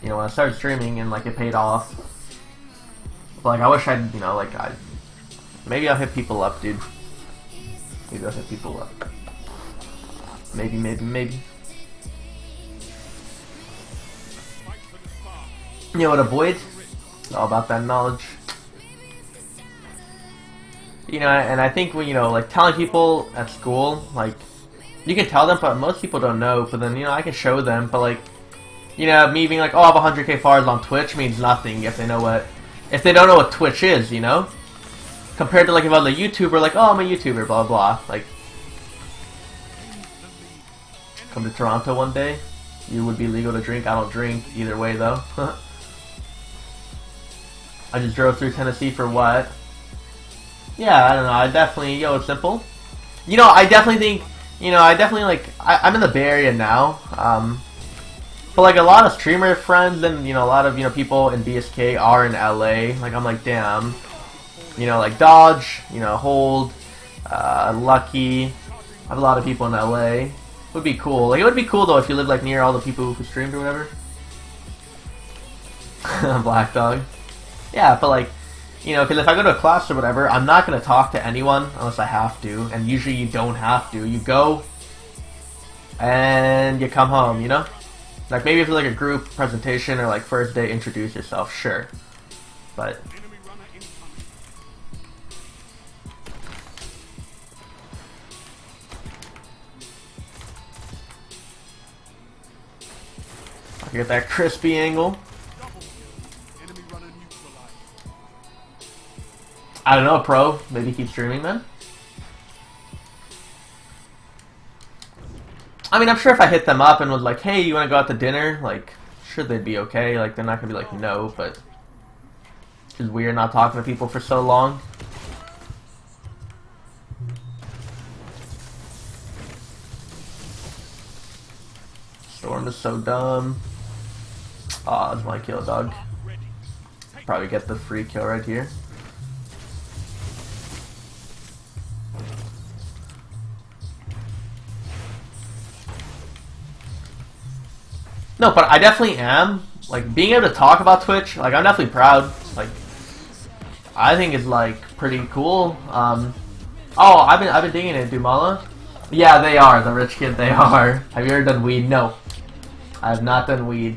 You know, when I started streaming and like it paid off. But like I wish I'd, you know, like maybe I'll hit people up, dude. Maybe I'll hit people up. Maybe. You know what, avoid? It's all about that knowledge. You know, and I think when, you know, like telling people at school, like, you can tell them, but most people don't know. But then, you know, I can show them. But like, you know, me being like, oh, I have 100k followers on Twitch means nothing if they don't know what Twitch is, you know? Compared to like if I was a YouTuber, like, oh, I'm a YouTuber, blah blah. Like, come to Toronto one day, you would be legal to drink. I don't drink either way though. I just drove through Tennessee for what? Yeah, I don't know. I definitely, it's simple. You know, I definitely think, I'm in the Bay Area now. But like a lot of streamer friends and, you know, a lot of, you know, people in BSK are in LA. Like, I'm like, damn. You know, like Dodge, you know, Hold, Lucky. I have a lot of people in LA. Would be cool. Like, it would be cool though if you lived like near all the people who streamed or whatever. Black Dog. Yeah, but like, you know, because if I go to a class or whatever, I'm not going to talk to anyone unless I have to. And usually you don't have to. You go and you come home, you know? Like, maybe if it's like a group presentation or like first day, introduce yourself, sure. But I get that crispy angle. I don't know, pro. Maybe keep streaming then. I mean, I'm sure if I hit them up and was like, hey, you want to go out to dinner? Like, sure they'd be okay. Like, they're not going to be like, no, but it's just weird not talking to people for so long. Storm is so dumb. Aw, that's my kill, dog. Probably get the free kill right here. No, but I definitely am. Like, being able to talk about Twitch, like, I'm definitely proud. Like, I think it's, like, pretty cool. Oh, I've been digging it, Dumala. Yeah, they are. The rich kid, they are. Have you ever done weed? No. I have not done weed.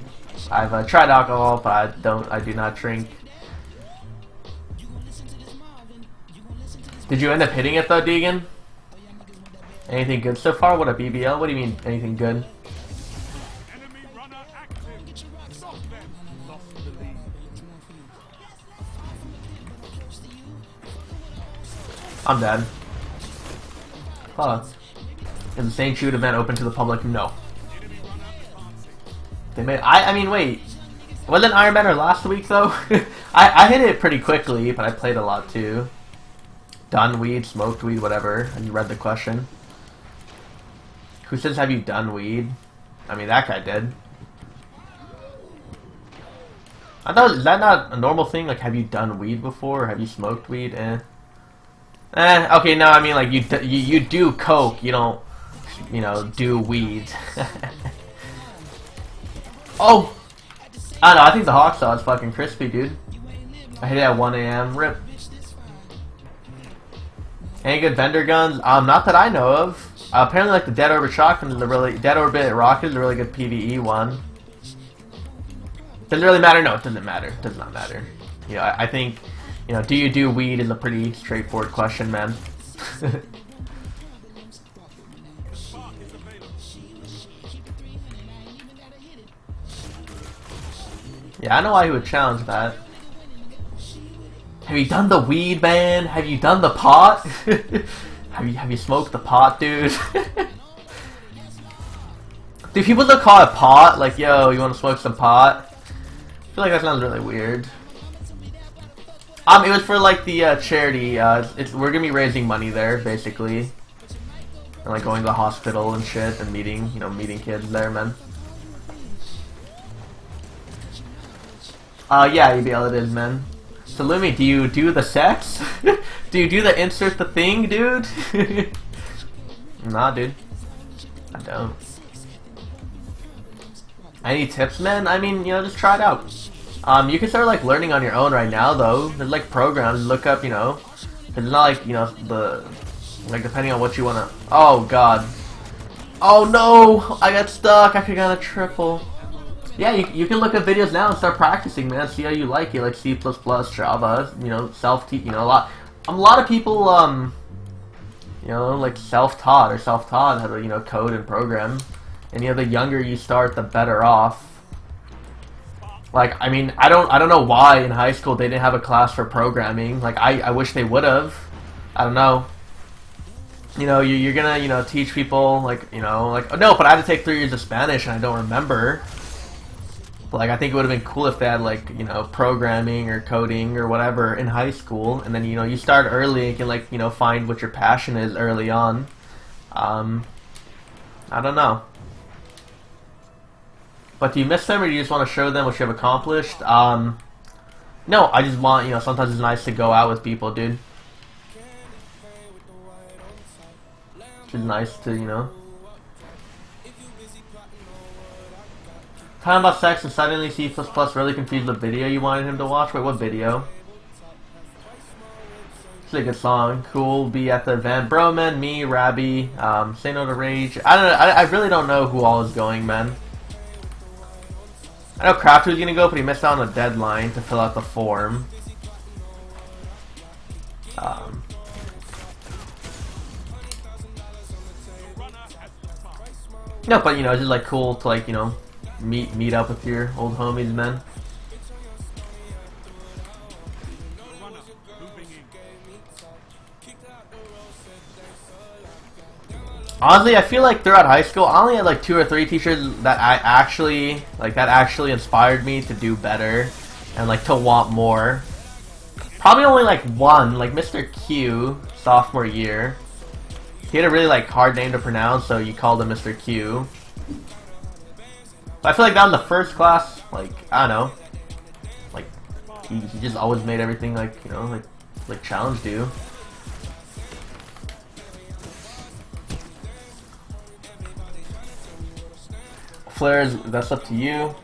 I've tried alcohol, but I do not drink. Did you end up hitting it, though, Deegan? Anything good so far? What a BBL? What do you mean, anything good? I'm dead. Huh. Is the St. Jude event open to the public? No. They made. I mean, wait. Wasn't Iron Banner last week though? I hit it pretty quickly, but I played a lot too. Done weed, smoked weed, whatever. And you read the question. Who says have you done weed? I mean, that guy did. I thought, is that not a normal thing? Like, have you done weed before? Or have you smoked weed? Okay, no, I mean, like, you do coke, you don't, you know, do weed. Oh! I don't know, I think the hawk saw is fucking crispy, dude. I hit it at 1 AM, rip. Any good vendor guns? Not that I know of. Apparently, like, the Dead Orbit Shotgun is a really, Dead Orbit Rocket is a really good PvE one. Does it really matter? No, it doesn't matter. It does not matter. You know, I think, you know, do you do weed is a pretty straightforward question, man. Yeah, I know why he would challenge that. Have you done the weed, man? Have you done the pot? have you smoked the pot, dude? Do people still call it pot? Like, yo, you want to smoke some pot? I feel like that sounds really weird. It was for like the charity. We're gonna be raising money there, basically, and like going to the hospital and shit, and meeting kids there, man. Yeah, EBL it is, man. So Lumi, do you do the sex? Do you do the insert the thing, dude? Nah, dude. I don't. Any tips, man? I mean, you know, just try it out. You can start like learning on your own right now, though. There's like programs. Look up, you know. It's not like, you know, the like depending on what you wanna. Oh God. Oh no! I got stuck. I could got a triple. Yeah, you can look at videos now and start practicing, man. See how you like it, like C++, Java. You know, self-teach. You know, a lot of people, you know, like self-taught how to, you know, code and program. And you know, the younger you start, the better off. Like, I mean, I don't know why in high school they didn't have a class for programming. Like, I wish they would have. I don't know. You know, you're gonna, you know, teach people, like, you know, like, oh, no, but I had to take 3 years of Spanish and I don't remember. But, like, I think it would have been cool if they had, like, you know, programming or coding or whatever in high school. And then, you know, you start early and can, like, you know, find what your passion is early on. I don't know. But do you miss them, or do you just want to show them what you have accomplished? No, I just want, you know, sometimes it's nice to go out with people, dude. It's nice to, you know. Talking about sex and suddenly C++ really confused the video you wanted him to watch. Wait, what video? It's a good song. Cool, be at the event. Bro, man, me, Rabbi, Say No to Rage. I don't know, I really don't know who all is going, man. I know Craft was gonna go, but he missed out on a deadline to fill out the form. No, but you know, it's just like cool to like, you know, meet up with your old homies, man. Honestly, I feel like throughout high school, I only had like 2 or 3 teachers that I actually inspired me to do better and like to want more. Probably only like one, like Mr. Q, sophomore year. He had a really like hard name to pronounce, so you called him Mr. Q. But I feel like that was the first class, like, I don't know, like he just always made everything like, you know, like challenged you. Flares, that's up to you.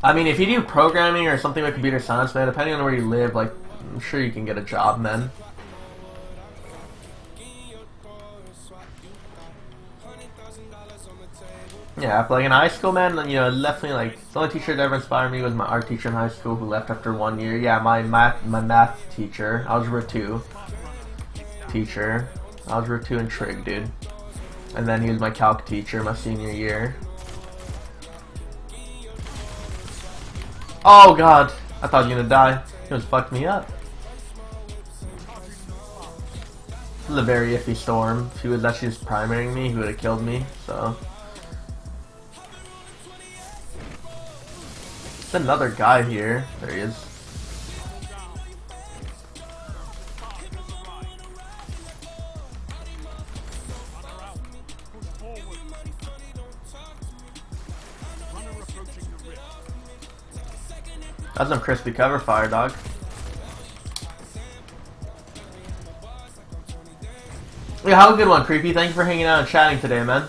I mean, if you do programming or something with computer science, man, depending on where you live, like, I'm sure you can get a job, man. Yeah, but like in high school, man, you know, definitely like the only teacher that ever inspired me was my art teacher in high school who left after 1 year. Yeah, my math teacher, algebra 2 teacher, algebra 2 and trig, dude. And then he was my calc teacher my senior year. Oh God, I thought you were gonna die. He was fucked me up. This is a very iffy storm. If he was actually just primarying me, he would have killed me. So. There's another guy here. There he is. That's some crispy cover fire, dog. Yeah, have a good one, Creepy. Thank you for hanging out and chatting today, man.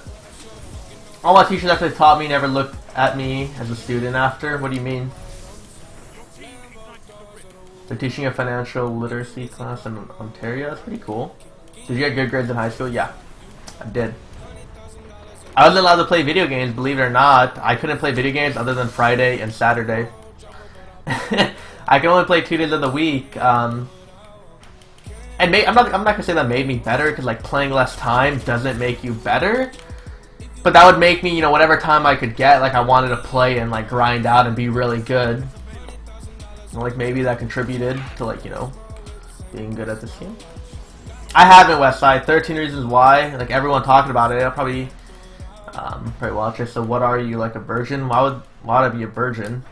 All my teachers actually taught me, never looked at me as a student after. What do you mean? They're teaching a financial literacy class in Ontario. That's pretty cool. Did you get good grades in high school? Yeah, I did. I wasn't allowed to play video games, believe it or not. I couldn't play video games other than Friday and Saturday. I can only play 2 days of the week. And I'm not gonna say that made me better, because like playing less time doesn't make you better. But that would make me, you know, whatever time I could get, like I wanted to play and like grind out and be really good. And, like maybe that contributed to like, you know, being good at this game. I haven't Westside. 13 Reasons Why. Like everyone talking about it. I'll probably watch it. So what are you, like a virgin? Why would I be a virgin?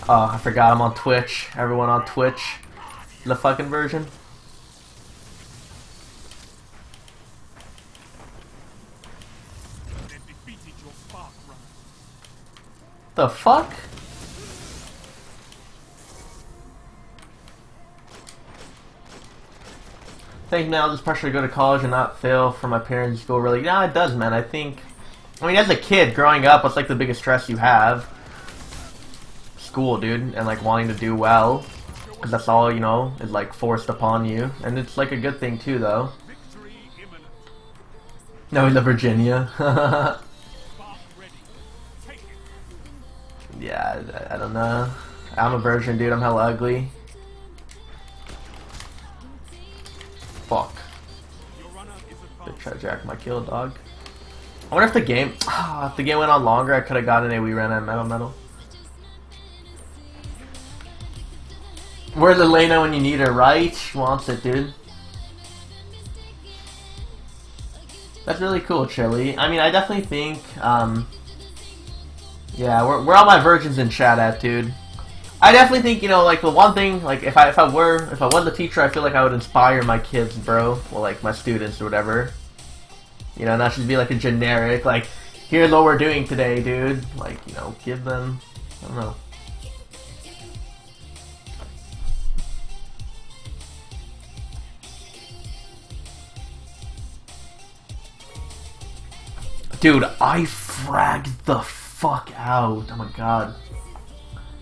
Oh, I forgot I'm on Twitch. Everyone on Twitch. The fucking version. The fuck? I think now this pressure to go to college and not fail for my parents' school really, yeah, it does, man. I think I mean, as a kid growing up, what's like the biggest stress you have? School, dude, and like wanting to do well, because that's all, you know, is like forced upon you, and it's like a good thing too, though. No, he's a Virginia. Yeah, I don't know. I'm a virgin, dude. I'm hella ugly. Fuck. They try to jack my kill, dog. I wonder if the game, if the game went on longer, I could have gotten a we ran out of metal. Where's Elena when you need her, right? She wants it, dude. That's really cool, Chili. I mean, I definitely think, yeah, where all my virgins in chat at, dude? I definitely think, you know, like the one thing, like if I was a teacher, I feel like I would inspire my kids, bro. Well, like my students or whatever. You know, not just be like a generic, like, here's what we're doing today, dude. Like, you know, give them, I don't know. Dude, I fragged the fuck out. Oh my god.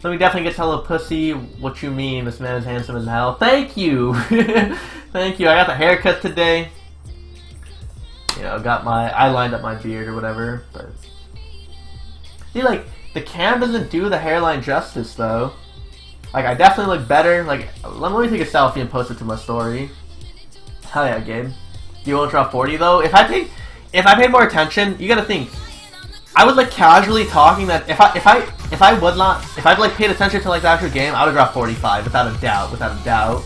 So we definitely get hella pussy. What you mean? This man is handsome as hell. Thank you! Thank you. I got the haircut today. You know, I lined up my beard or whatever, but... See, like, the cam doesn't do the hairline justice, though. Like, I definitely look better. Like, let me take a selfie and post it to my story. Hell yeah, Gabe. You won't drop 40, though? If I paid more attention, you gotta think. I was like casually talking that if I'd like paid attention to like the actual game, I would drop 45 without a doubt.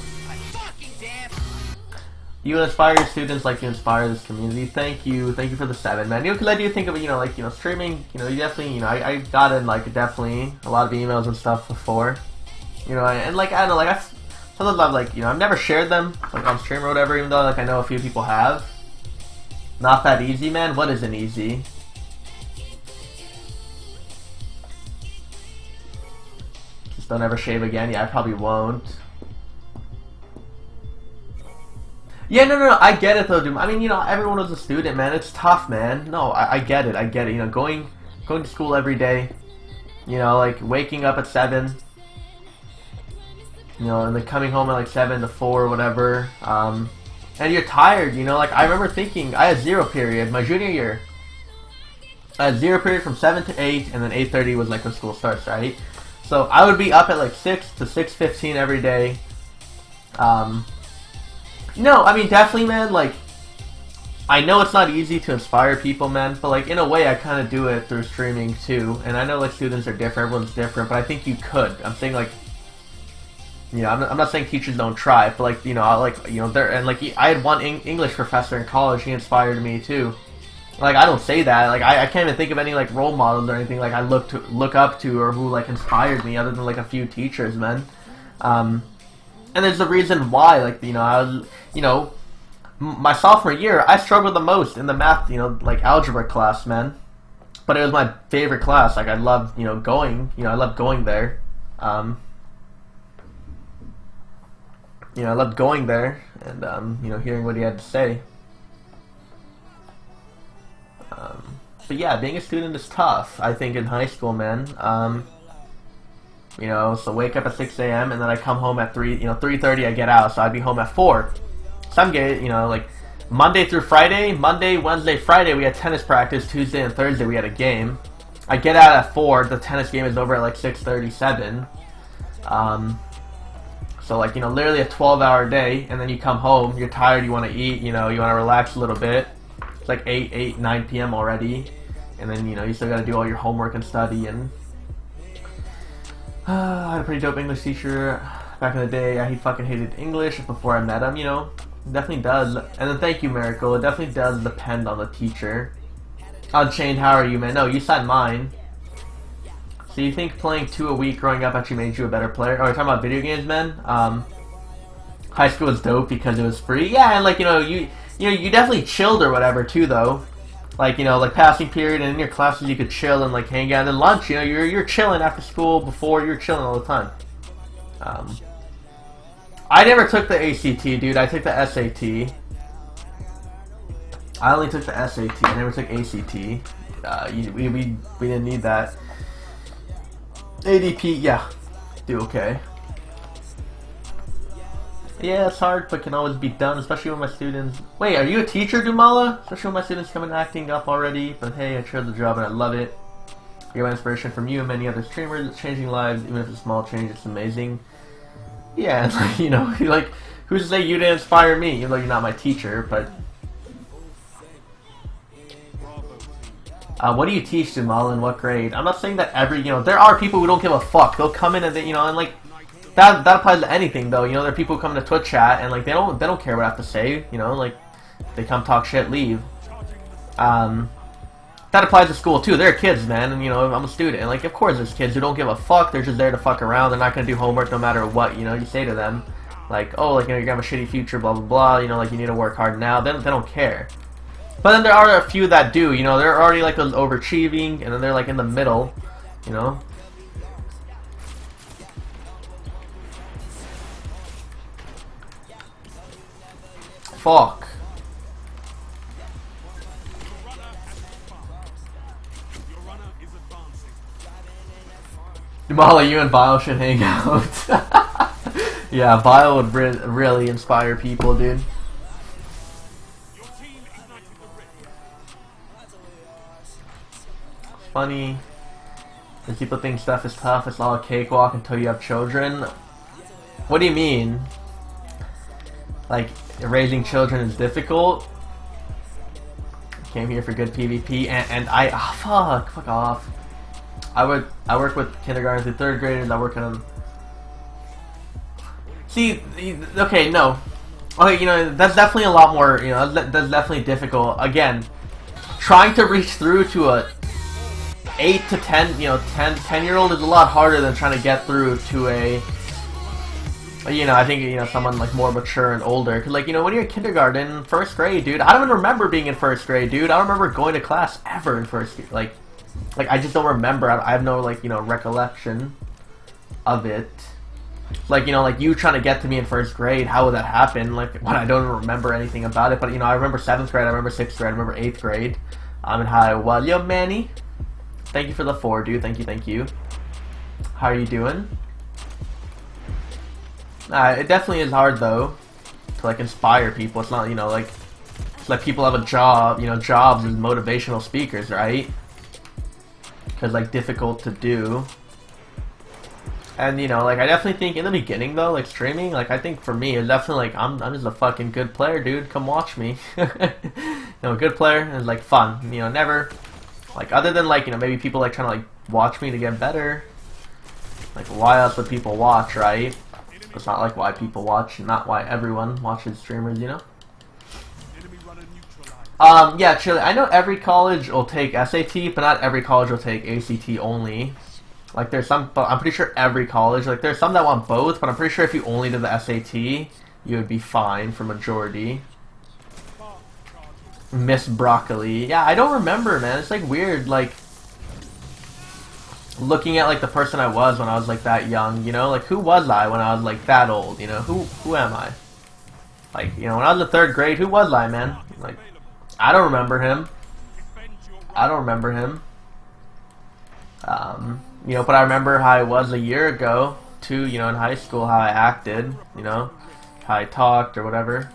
You inspire your students like you inspire this community. Thank you for the 7, man. You know, because I do think of it, you know, like, you know, streaming. You know, you definitely, you know, I got in like definitely a lot of emails and stuff before. You know, and like I don't know, like sometimes I've like, you know, I've never shared them like on stream or whatever, even though like I know a few people have. Not that easy, man. What isn't easy? Just don't ever shave again. Yeah, I probably won't. Yeah, no, I get it though, dude. I mean, you know, everyone was a student, man. It's tough, man. No, I get it. You know, going to school every day. You know, like waking up at 7. You know, and then coming home at like 7 to 4 or whatever. And you're tired, you know, like, I remember thinking, I had 0 period, my junior year. I had 0 period from 7 to 8, and then 8:30 was, like, when school starts, right? So, I would be up at, like, 6 to 6:15 every day. No, I mean, definitely, man, like, I know it's not easy to inspire people, man, but, like, in a way, I kind of do it through streaming, too. And I know, like, students are different, everyone's different, but I think you could. I'm saying, like, you know, I'm not saying teachers don't try, but like, you know, like, you know, there, and like, I had one English professor in college. He inspired me too. Like, I don't say that. Like, I can't even think of any like role models or anything like I look up to or who like inspired me other than like a few teachers, man. And there's a reason why. Like, you know, I was, you know, my sophomore year, I struggled the most in the math, you know, like algebra class, man. But it was my favorite class. Like, I loved, you know, going. You know, I loved going there. You know, I loved going there and, you know, hearing what he had to say. But yeah, being a student is tough, I think, in high school, man. You know, so wake up at 6 a.m. and then I come home at 3:30 I get out, so I'd be home at 4. Some get, you know, like, Monday through Friday, Monday, Wednesday, Friday, we had tennis practice. Tuesday and Thursday, we had a game. I get out at 4, the tennis game is over at, like, 6:37. So, like, you know, literally a 12-hour day, and then you come home, you're tired, you want to eat, you know, you want to relax a little bit. It's like 9 p.m. already, and then, you know, you still got to do all your homework and study, and I had a pretty dope English teacher back in the day. Yeah, he fucking hated English before I met him, you know. It definitely does. And then thank you, Miracle. It definitely does depend on the teacher. Unchained, how are you, man? No, you signed mine. So you think playing 2 a week growing up actually made you a better player? Oh, you're talking about video games, man? High school was dope because it was free. Yeah, and like, you know, you definitely chilled or whatever too, though. Like, you know, like passing period and in your classes you could chill and like hang out. And then lunch, you know, you're chilling after school. Before, you're chilling all the time. I never took the ACT, dude. I took the SAT. I only took the SAT. I never took ACT. we didn't need that. ADP, yeah, do okay. Yeah, it's hard, but can always be done, especially when my students... Wait, are you a teacher, Dumala? Especially when my students come in acting up already, but hey, I chose the job and I love it. I get my inspiration from you and many other streamers. It's changing lives, even if it's a small change, it's amazing. Yeah, and like, you know, like, who's to say you didn't inspire me? Even though you're not my teacher, but... what do you teach, Dumala, in what grade? I'm not saying that you know, there are people who don't give a fuck. They'll come in and they, you know, and like... That applies to anything though, you know, there are people who come to Twitch chat and like they don't care what I have to say, you know, like they come talk shit, leave. That applies to school too. There are kids, man, and you know, I'm a student, and like of course there's kids who don't give a fuck, they're just there to fuck around, they're not gonna do homework no matter what, you know, you say to them. Like, oh, like, you know, you're gonna have a shitty future, blah blah blah, you know, like you need to work hard now, they don't care. But then there are a few that do, you know, they're already like those overachieving, and then they're like in the middle, you know. Fuck. Dumala, you and Vile should hang out. Yeah, Vile would really inspire people, dude. Funny. And people think stuff is tough, it's all a cakewalk until you have children. What do you mean? Like, raising children is difficult. Came here for good PvP, and I fuck off. I work with kindergarten through third graders. I work on them. See, okay, no, okay, you know, that's definitely a lot more. You know, that's definitely difficult. Again, trying to reach through to a 8 to 10, you know, 10-year-old is a lot harder than trying to get through to a. You know, I think, you know, someone like more mature and older. Cause like, you know, when you're in kindergarten, first grade, dude, I don't even remember being in first grade, dude. I don't remember going to class ever in first grade. Like I just don't remember. I have no, like, you know, recollection of it. Like, you know, like you trying to get to me in first grade, how would that happen? Like, when I don't remember anything about it. But, you know, I remember 7th grade, I remember 6th grade, I remember 8th grade. And hi, well, yo, Manny. Thank you for the 4, dude. Thank you. How are you doing? It definitely is hard though to like inspire people. It's not, you know, like to let people have a job. You know, jobs as motivational speakers, right? Because like difficult to do. And you know, like I definitely think in the beginning though, like streaming, like I think for me, it's definitely like I'm just a fucking good player, dude. Come watch me. You know, a good player is like fun. You know, never like other than like, you know, maybe people like trying to like watch me to get better. Like why else would people watch, right? It's not like why people watch, not why everyone watches streamers, you know? Yeah, Chili, I know every college will take SAT, but not every college will take ACT only. Like, there's some, but I'm pretty sure every college, like, there's some that want both, but I'm pretty sure if you only did the SAT, you would be fine for majority. Miss Broccoli. Yeah, I don't remember, man. It's, like, weird, like... looking at like the person I was when I was like that young, you know, like who was I when I was like that old, you know, who am I? Like, you know, when I was in 3rd grade, who was I, man? Like, I don't remember him. You know, but I remember how I was a year ago too, you know, in high school, how I acted, you know, how I talked or whatever.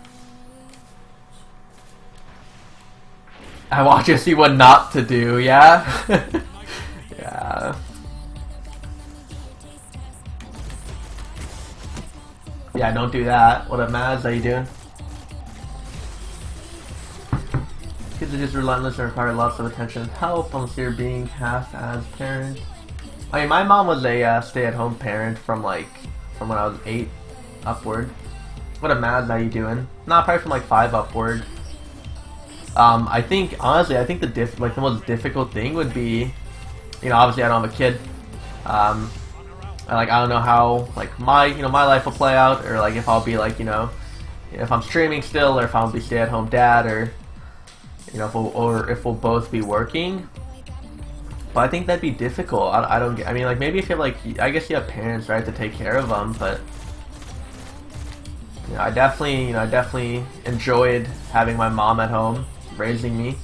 I want you to see what not to do, yeah? Yeah. Yeah, don't do that. What up, Maz? How you doing? Kids are just relentless and require lots of attention and help unless you're being half-as parent. I mean, my mom was a stay-at-home parent from when I was 8 upward. What up, Maz? How you doing? Not probably from like 5 upward. I think honestly, I think the most difficult thing would be, you know, obviously I don't have a kid. I don't know how like my life will play out, or like if I'll be like, you know, if I'm streaming still, or if I'll be stay-at-home dad, or you know, if we'll both be working. But I think that'd be difficult. I mean, like maybe if you have like, I guess you have parents, right, to take care of them, but you know, I definitely enjoyed having my mom at home raising me.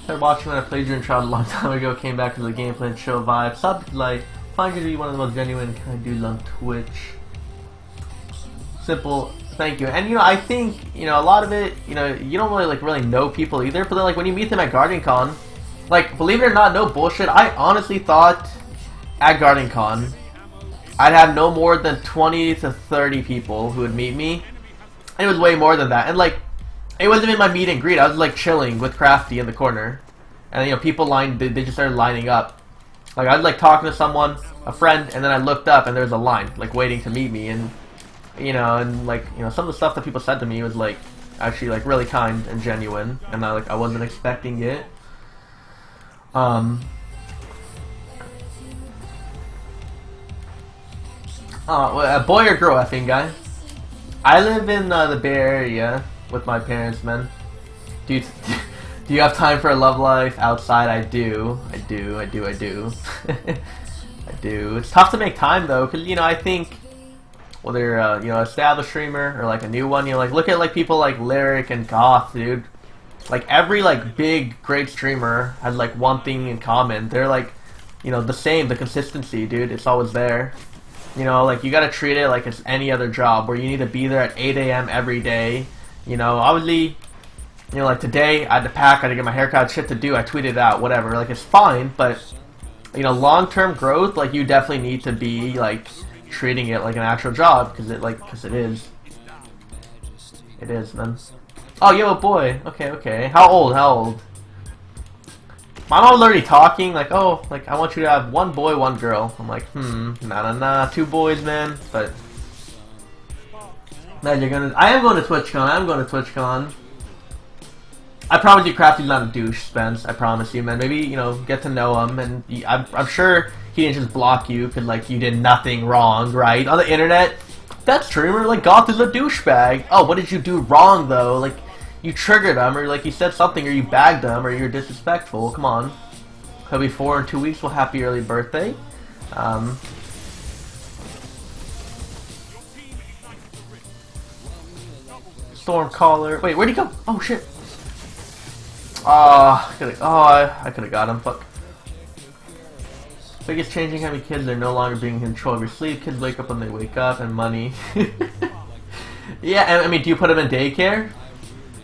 Started watching when I played during trial a long time ago, came back to the gameplay and chill vibe. Sub, like, find you to be one of the most genuine kind of dudes on Twitch. Simple, thank you. And, you know, I think, you know, a lot of it, you know, you don't really, like, really know people either, but then, like, when you meet them at GuardianCon, like, believe it or not, no bullshit, I honestly thought at GuardianCon, I'd have no more than 20 to 30 people who would meet me. It was way more than that. And, like, it wasn't even my meet and greet. I was, like, chilling with Crafty in the corner. And, you know, people they just started lining up. Like, I was, like, talking to someone, a friend, and then I looked up and there was a line, like, waiting to meet me. And, you know, like, you know, some of the stuff that people said to me was, like, actually, like, really kind and genuine. And, I wasn't expecting it. Boy or girl, effing guy? I live in the Bay Area with my parents, man. Dude, do you have time for a love life outside? I do. I do. I do. I do. It's tough to make time though, because you know I think whether you know, established streamer or like a new one, you know, like look at like people like Lyric and Goth, dude. Like every like big great streamer has like one thing in common. They're like, you know, the same, the consistency, dude. It's always there. You know, like you gotta treat it like it's any other job where you need to be there at 8 a.m. every day. You know, obviously, you know, like today I had to pack, I had to get my haircut, shit to do. I tweeted out, whatever. Like it's fine, but you know, long-term growth, like you definitely need to be like treating it like an actual job because it is. It is, man. Oh, you have a boy. Okay, okay. How old? How old? My mom was already talking, like, oh, like, I want you to have one boy, one girl. I'm like, nah, 2 boys, man. But, man, I am going to TwitchCon. I promise you, Crafty's not a douche, Spence. I promise you, man. Maybe, you know, get to know him, and I'm sure he didn't just block you because, like, you did nothing wrong, right? On the internet, that streamer, like, Goth is a douchebag. Oh, what did you do wrong, though? Like, you triggered him, or like you said something, or you bagged him, or you're disrespectful. Come on. He'll be 4 in 2 weeks. Well, happy early birthday. Stormcaller. Wait, where'd he go? Oh shit. I could have got him. Fuck. Biggest changing having kids, they're no longer being in control of your sleep. Kids wake up when they wake up, and money. Yeah, I mean, do you put them in daycare?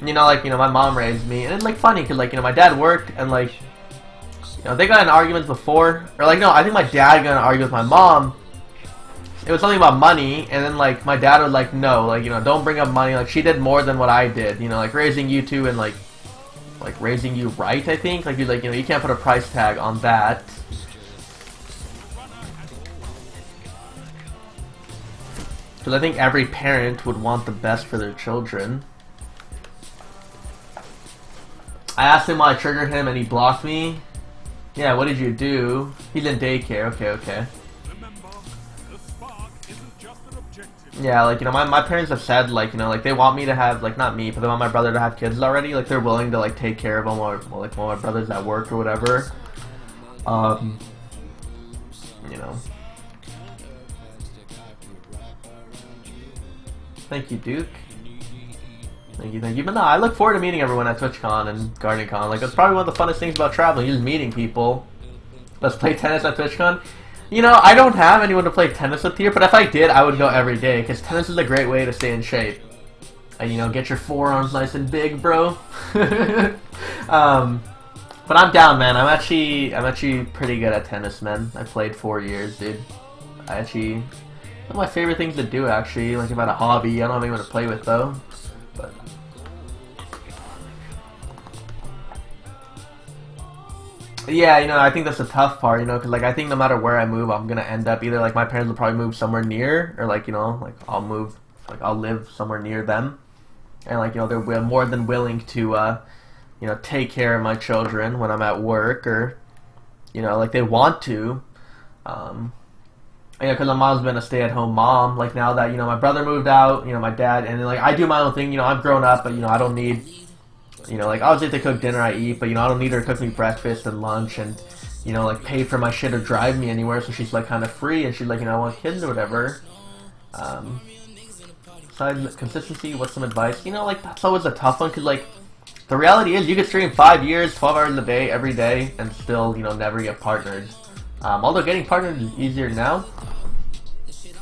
You know, like, you know, my mom raised me, and it's, like, funny, because, like, you know, my dad worked, and, like, you know, they got in arguments before, or, like, no, I think my dad got in an argument with my mom. It was something about money, and then, like, my dad was like, no, like, you know, don't bring up money, like, she did more than what I did, you know, like, raising you two, and, like, raising you right, I think, like, you know, you can't put a price tag on that. Because I think every parent would want the best for their children. I asked him why I triggered him and he blocked me. Yeah, what did you do? He's in daycare. Okay. Yeah, like, you know, my parents have said, like, you know, like, they want me to have, like, not me, but they want my brother to have kids already. Like, they're willing to, like, take care of them, or like, while my brother's at work or whatever. You know. Thank you, Duke. Thank you. But no, I look forward to meeting everyone at TwitchCon and GuardianCon. Like, that's probably one of the funnest things about traveling, just meeting people. Let's play tennis at TwitchCon. You know, I don't have anyone to play tennis with here, but if I did, I would go every day, because tennis is a great way to stay in shape. And, you know, get your forearms nice and big, bro. But I'm down, man. I'm actually pretty good at tennis, man. I played 4 years, dude. One of my favorite things to do, actually. Like, if I had a hobby, I don't have anyone to play with, though. But yeah, you know, I think that's the tough part, you know, because, like, I think no matter where I move, I'm gonna end up either, like, my parents will probably move somewhere near, or, like, you know, like, I'll live somewhere near them, and, like, you know, they're more than willing to, you know, take care of my children when I'm at work, or, you know, like, they want to, yeah, because my mom's been a stay-at-home mom. Like, now that, you know, my brother moved out, you know, my dad, and then, like, I do my own thing. You know, I'm grown up, but, you know, I don't need, you know, like, obviously if they cook dinner, I eat, but, you know, I don't need her to cook me breakfast and lunch and, you know, like, pay for my shit or drive me anywhere, so she's, like, kind of free, and she's like, you know, I want kids or whatever. Besides consistency, what's some advice? You know, like, that's always a tough one, because, like, The reality is, you could stream 5 years, 12 hours a day, every day, and still, you know, never get partnered. Although getting partnered is easier now.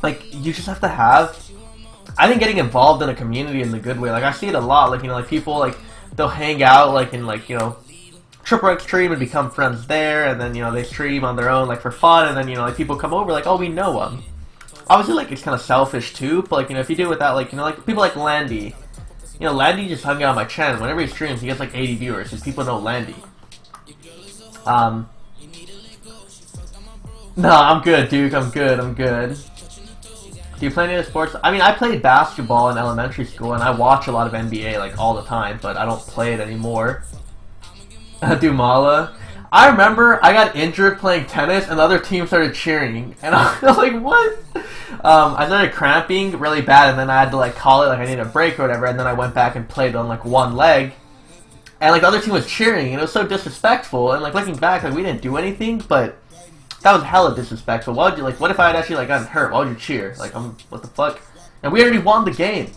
Like, you just have to have... I think getting involved in a community in the good way. Like, I see it a lot. Like, you know, like, people, like, they'll hang out, like, in, like, you know, Triple X stream and become friends there, and then, you know, they stream on their own, like, for fun, and then, you know, like, people come over, like, oh, we know them. Obviously, like, it's kind of selfish, too, but, like, you know, if you do it with that, like, you know, like, people like Landy. You know, Landy just hung out on my channel. Whenever he streams, he gets like 80 viewers because people know Landy. No, I'm good, Duke. I'm good. I'm good. Do you play any other sports? I mean, I played basketball in elementary school, and I watch a lot of NBA like all the time, but I don't play it anymore. Dumala. I remember I got injured playing tennis, and the other team started cheering, and I was like, "What?" I started cramping really bad, and then I had to like call it like I needed a break or whatever, and then I went back and played on like one leg, and like the other team was cheering, and it was so disrespectful. And like looking back, like we didn't do anything, but that was hella disrespectful. Why would you like? What if I had actually like gotten hurt? Why would you cheer? Like what the fuck? And we already won the game.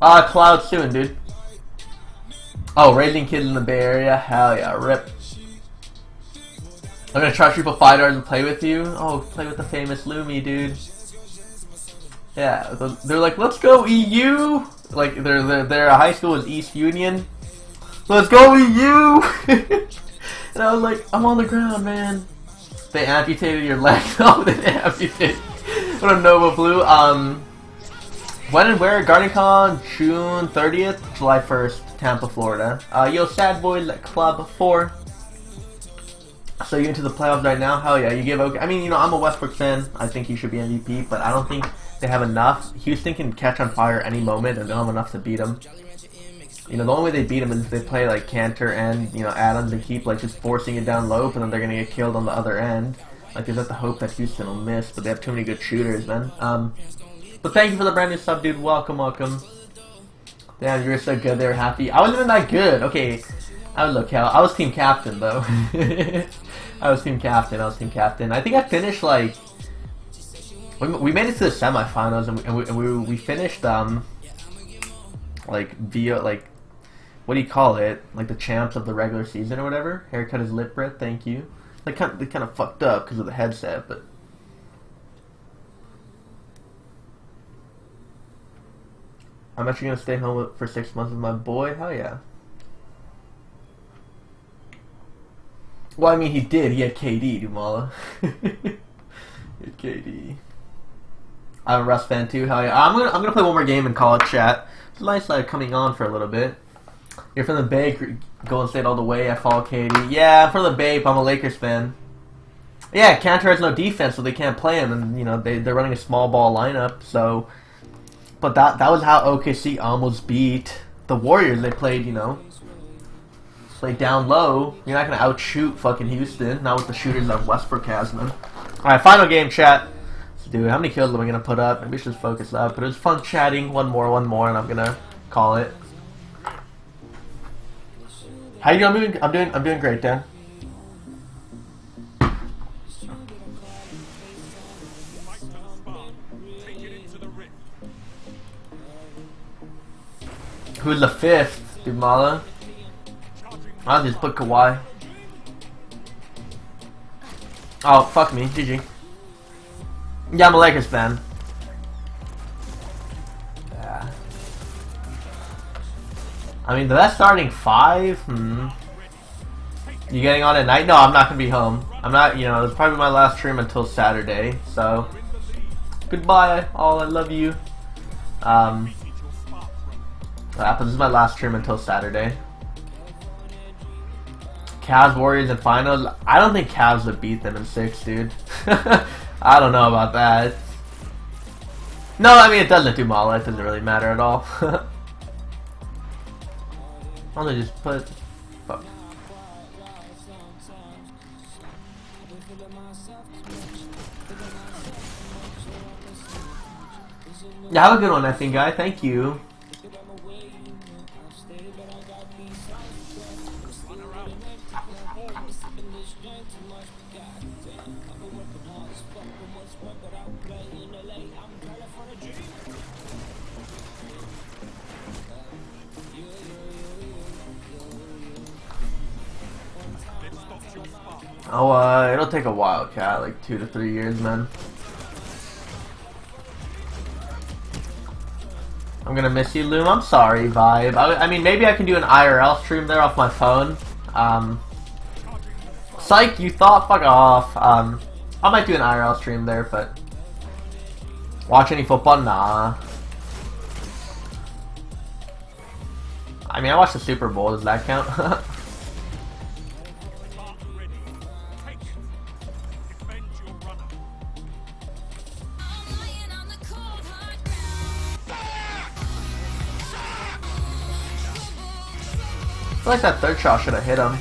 Cloud soon, dude. Oh, raising kids in the Bay Area, hell yeah, rip. I'm gonna charge people $5 to play with you. Oh, play with the famous Lumi, dude. Yeah, they're like, let's go EU. Like their high school is East Union. Let's go EU. And I was like, I'm on the ground, man. They amputated your leg. No, they didn't amputate. What a Nova Blue. When and where? GardenCon, June 30th, July 1st, Tampa, Florida. Yo, Sad Boys at Club 4. So you into the playoffs right now? Hell yeah, you give okay. I mean, you know, I'm a Westbrook fan. I think he should be MVP, but I don't think they have enough. Houston can catch on fire any moment, and they don't have enough to beat him. You know, the only way they beat him is if they play like Cantor and, you know, Adams and keep like just forcing it down low, but then they're gonna get killed on the other end. Like, is that the hope that Houston will miss? But they have too many good shooters, man. But thank you for the brand new sub, dude. Welcome, welcome. Damn, you were so good. They were happy. I wasn't even that good. Okay, I was okay. I was team captain though. I was team captain. I think I finished like we made it to the semifinals, and we finished like via like what do you call it? Like the champs of the regular season or whatever. Haircut is lip breath. Thank you. They kind of fucked up because of the headset, but. I'm actually gonna stay home for 6 months with my boy. Hell yeah. Well, I mean, he did. He had KD, Dumala. He had KD. I'm a Russ fan too. Hell yeah. I'm gonna play one more game and call it chat. It's nice coming on for a little bit. You're from the Bay, Golden State all the way. I follow KD. Yeah, I'm from the Bay, but I'm a Lakers fan. Yeah, Cantor has no defense, so they can't play him, and you know they're running a small ball lineup. So, but that was how OKC almost beat the Warriors. They played, you know. Play down low. You're not gonna outshoot fucking Houston. Not with the shooters that Westbrook has, man. Alright, final game, chat. So, dude, how many kills am I gonna put up? Maybe we should just focus up. But it was fun chatting. One more, and I'm gonna call it. How you doing? I'm doing great, Dan. Who's the fifth, Dumala? I'll just put Kawhi. Oh, fuck me. GG. Yeah, I'm a Lakers fan. Yeah. I mean, the best starting five? You getting on at night? No, I'm not gonna be home. I'm not, you know, it's probably my last stream until Saturday, so. Goodbye, all. I love you. This is my last stream until Saturday. Cavs Warriors in finals. I don't think Cavs would beat them in 6, dude. I don't know about that. No, I mean it doesn't do Mala. It doesn't really matter at all. I'm gonna just put. Fuck. Yeah, have a good one, I think, guy. Thank you. Oh, it'll take a while, Cat. Like 2 to 3 years, man. I'm gonna miss you, Loom. I'm sorry, Vibe. I mean, maybe I can do an IRL stream there off my phone. Psych, you thought? Fuck off. I might do an IRL stream there, but... Watch any football? Nah. I mean, I watched the Super Bowl. Does that count? I feel like that third shot should have hit him.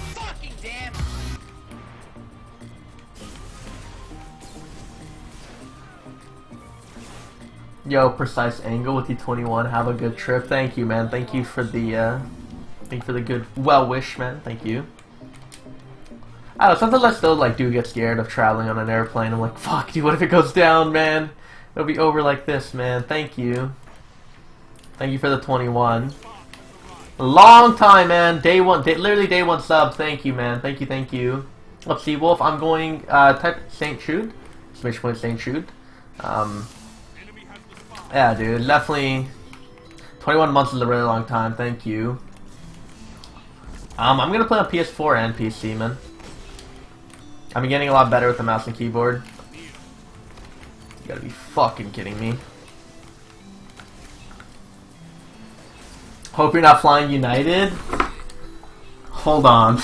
Yo, precise angle with you 21. Have a good trip. Thank you, man. Thank you for the good well wish, man. Thank you. I don't know, sometimes I still like do get scared of traveling on an airplane. I'm like, fuck, dude, what if it goes down, man? It'll be over like this, man. Thank you. Thank you for the 21. A long time, man. Day one, literally day one sub. Thank you, man. Thank you, thank you. Let's see, Wolf. I'm going type St. Jude. Exclamation point St. Jude. Yeah, dude. Definitely. 21 months is a really long time. Thank you. I'm gonna play on PS4 and PC, man. I've been getting a lot better with the mouse and keyboard. You gotta be fucking kidding me. Hope you're not flying United. Hold on.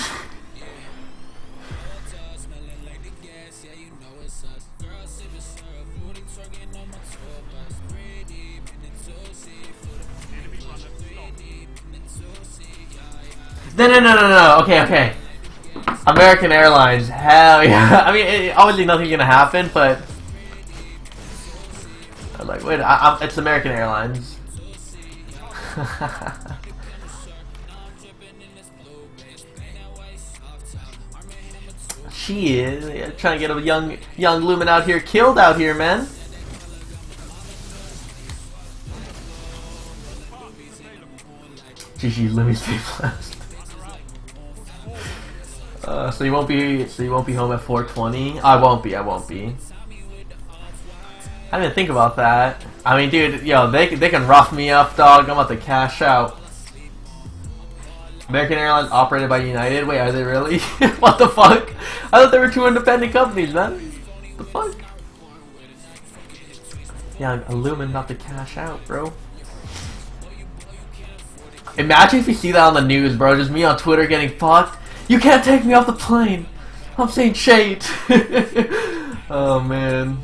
No. Okay. American Airlines. Hell yeah. I mean, obviously nothing's gonna happen, but I'm like, wait, it's American Airlines. She is trying to get a young Lumen out here killed out here, man. GG, let me stay blessed. So you won't be home at 4:20. I won't be. I didn't think about that. I mean, dude, yo, they can rough me up, dog. I'm about to cash out. American Airlines operated by United. Wait, are they really? What the fuck? I thought they were two independent companies, man. What the fuck? Yeah, Illumin about to cash out, bro. Imagine if you see that on the news, bro. Just me on Twitter getting fucked. You can't take me off the plane. I'm saying shade. Oh man.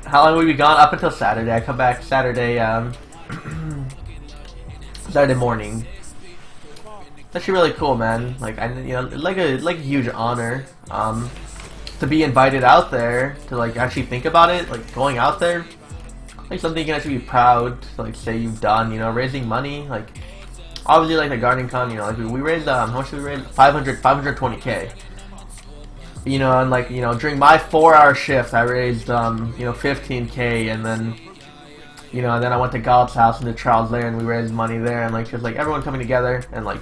How long will we be gone? Up until Saturday. I come back Saturday. Saturday morning. That's actually really cool, man. Like like a huge honor. To be invited out there to like actually think about it, like going out there, like something you can actually be proud to like say you've done. You know, raising money, like. Obviously, like the Guardian Con, you know, like we raised, how much did we raise? 520K. You know, and like, you know, during my 4-hour shift, I raised, you know, 15K, and then, you know, and then I went to God's house and did trials there, and we raised money there, and like, just like everyone coming together, and like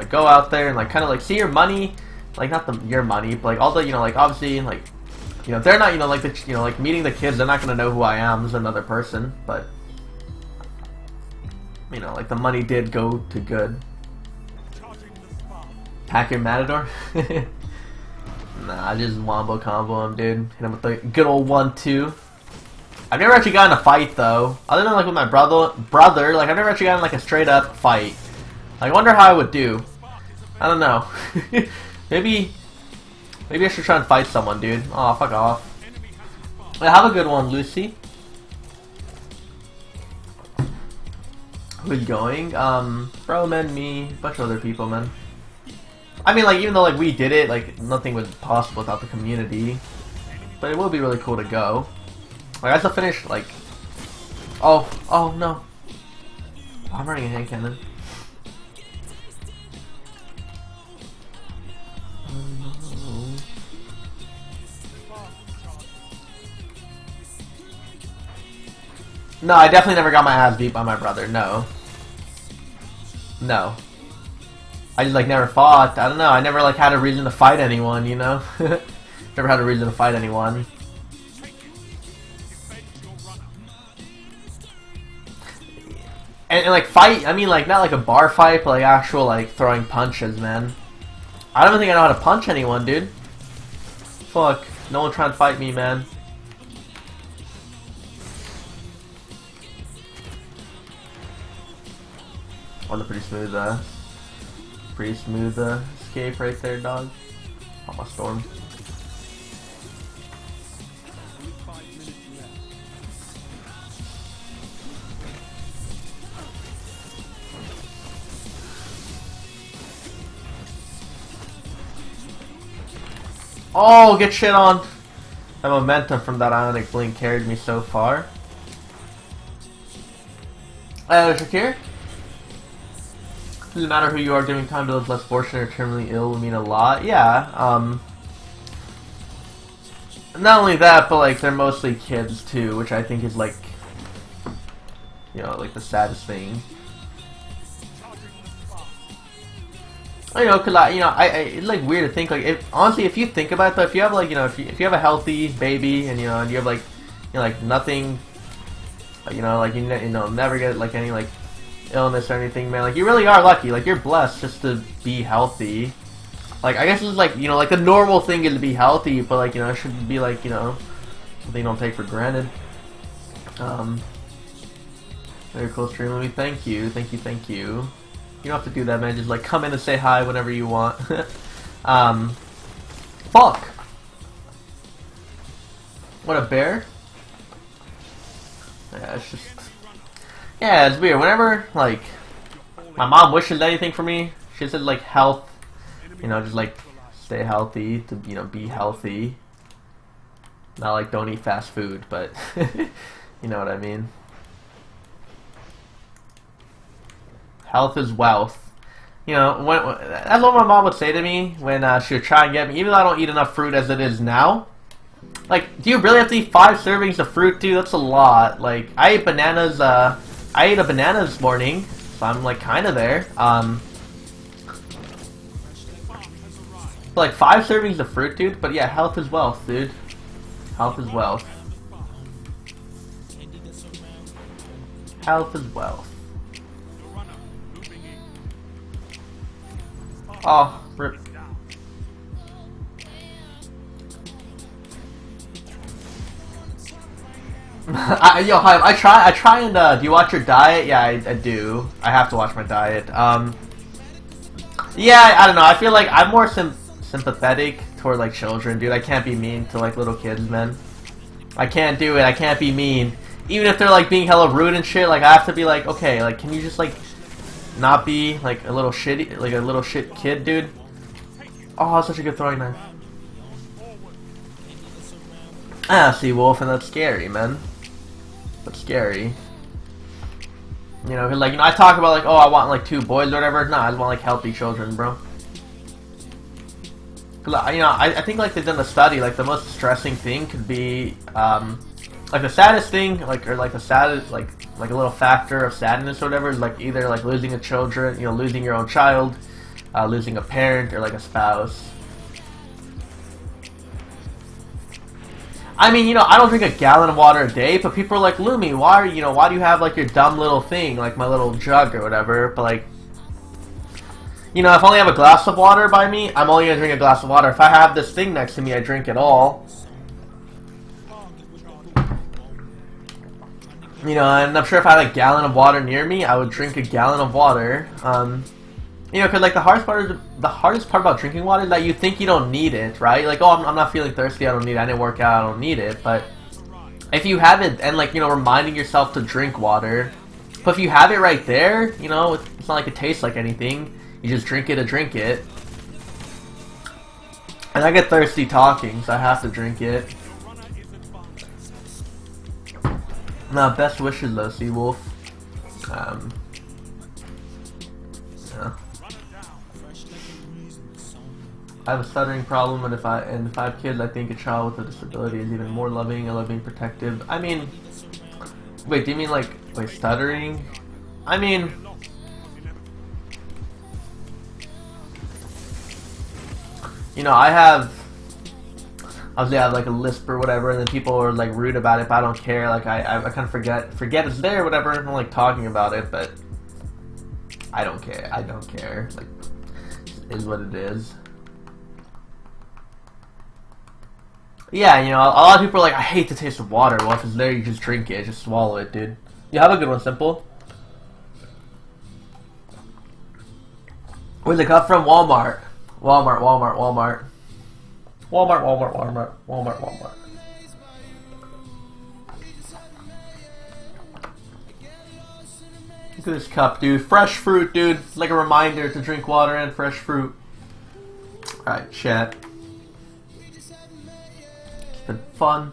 go out there and like kind of like see your money, like not your money, but like all the, you know, like obviously, like, you know, they're not, you know, like the, you know, like meeting the kids, they're not gonna know who I am as another person, but. You know, like the money did go to good. Pack your Matador? Nah, I just wombo combo him, dude. Hit him with the good old 1-2. I've never actually gotten a fight though. Other than like with my brother, like I've never actually gotten like a straight up fight. Like, I wonder how I would do. I don't know. maybe I should try and fight someone, dude. Oh, fuck off. Well, have a good one, Lucy. Who's going? Bro, man, me, a bunch of other people, man. I mean, like, even though, like, we did it, like, nothing was possible without the community. But it will be really cool to go. Like, I still finish, like... Oh, no. Oh, I'm running a hand cannon. No, I definitely never got my ass beat by my brother, no. No. I just, like, never fought. I don't know, I never, like, had a reason to fight anyone, you know? Never had a reason to fight anyone. And like fight, I mean like not like a bar fight, but like actual like throwing punches, man. I don't think I know how to punch anyone, dude. Fuck, no one trying to fight me, man. Oh, pretty smooth escape right there, dog. Oh, my storm. Oh, get shit on! The momentum from that Ionic Blink carried me so far. Shakir? Doesn't matter who you are, giving time to those less fortunate or terminally ill will mean a lot. Yeah, not only that, but like they're mostly kids too, which I think is like, you know, like the saddest thing. You know, cause I it's like weird to think like honestly if you think about it though, if you have like if you have a healthy baby and and you have like like nothing, like you never get like any like illness or anything, man, like you really are lucky. Like you're blessed just to be healthy. Like I guess it's like like the normal thing is to be healthy, but like it should be like something you don't take for granted. Very cool stream, Louis. Thank you. You don't have to do that, man. Just like come in and say hi whenever you want. Fuck. What a bear. Yeah, it's just. Yeah, it's weird. Whenever like my mom wishes anything for me, she said like health. Just like stay healthy to be healthy. Not like don't eat fast food, but you know what I mean. Health is wealth. That's what my mom would say to me when she would try and get me, even though I don't eat enough fruit as it is now. Like, do you really have to eat 5 servings of fruit, dude? That's a lot. Like, I ate bananas, I ate a banana this morning, so I'm like kind of there. Like 5 servings of fruit, dude. But yeah, health is wealth, dude. Health is wealth. Health is wealth. Oh, rip. Yo, Hive, I try and, do you watch your diet? Yeah, I do. I have to watch my diet. Yeah, I don't know, I feel like I'm more sympathetic toward, like, children, dude. I can't be mean to, like, little kids, man. I can't do it, I can't be mean. Even if they're, like, being hella rude and shit, like, I have to be like, okay, like, can you just, like, not be like a little shitty, like a little shit kid, dude. Oh, that's such a good throwing knife. See, Wolf, and that's scary, man. That's scary. Cause like I talk about like, oh, I want like 2 boys or whatever. Nah, I just want like healthy children, bro. Cause I think like they've done a study. Like the most distressing thing could be like the saddest thing, like or like the saddest like a little factor of sadness or whatever is like either like losing a children, losing your own child, losing a parent or like a spouse. I mean, I don't drink a gallon of water a day, but people are like, Lumi, why do you have like your dumb little thing, like my little jug or whatever? But like, if I only have a glass of water by me, I'm only gonna drink a glass of water. If I have this thing next to me, I drink it all. And I'm sure if I had a gallon of water near me, I would drink a gallon of water. Because like the hardest part about drinking water is that you think you don't need it, right? Like, oh, I'm not feeling thirsty, I don't need it. I didn't work out, I don't need it. But if you have it, and like reminding yourself to drink water, but if you have it right there, it's not like it tastes like anything. You just drink it to drink it. And I get thirsty talking, so I have to drink it. Nah, best wishes though, Seawolf. Yeah. I have a stuttering problem, and if I have kids, I think a child with a disability is even more loving and loving, protective. I mean, wait, do you mean like stuttering? I mean, I have obviously I have like a lisp or whatever, and then people are like rude about it, but I don't care. Like I kind of forget it's there or whatever. I'm like talking about it, but I don't care. I don't care. Like, it is what it is. Yeah, you know, a lot of people are like, I hate the taste of water. Well, if it's there, you just drink it, just swallow it, dude. You have a good one, Simple. Where's it come from? Walmart. Walmart. Look at this cup, dude. Fresh fruit, dude. It's like a reminder to drink water and fresh fruit. Alright, chat. It's been fun.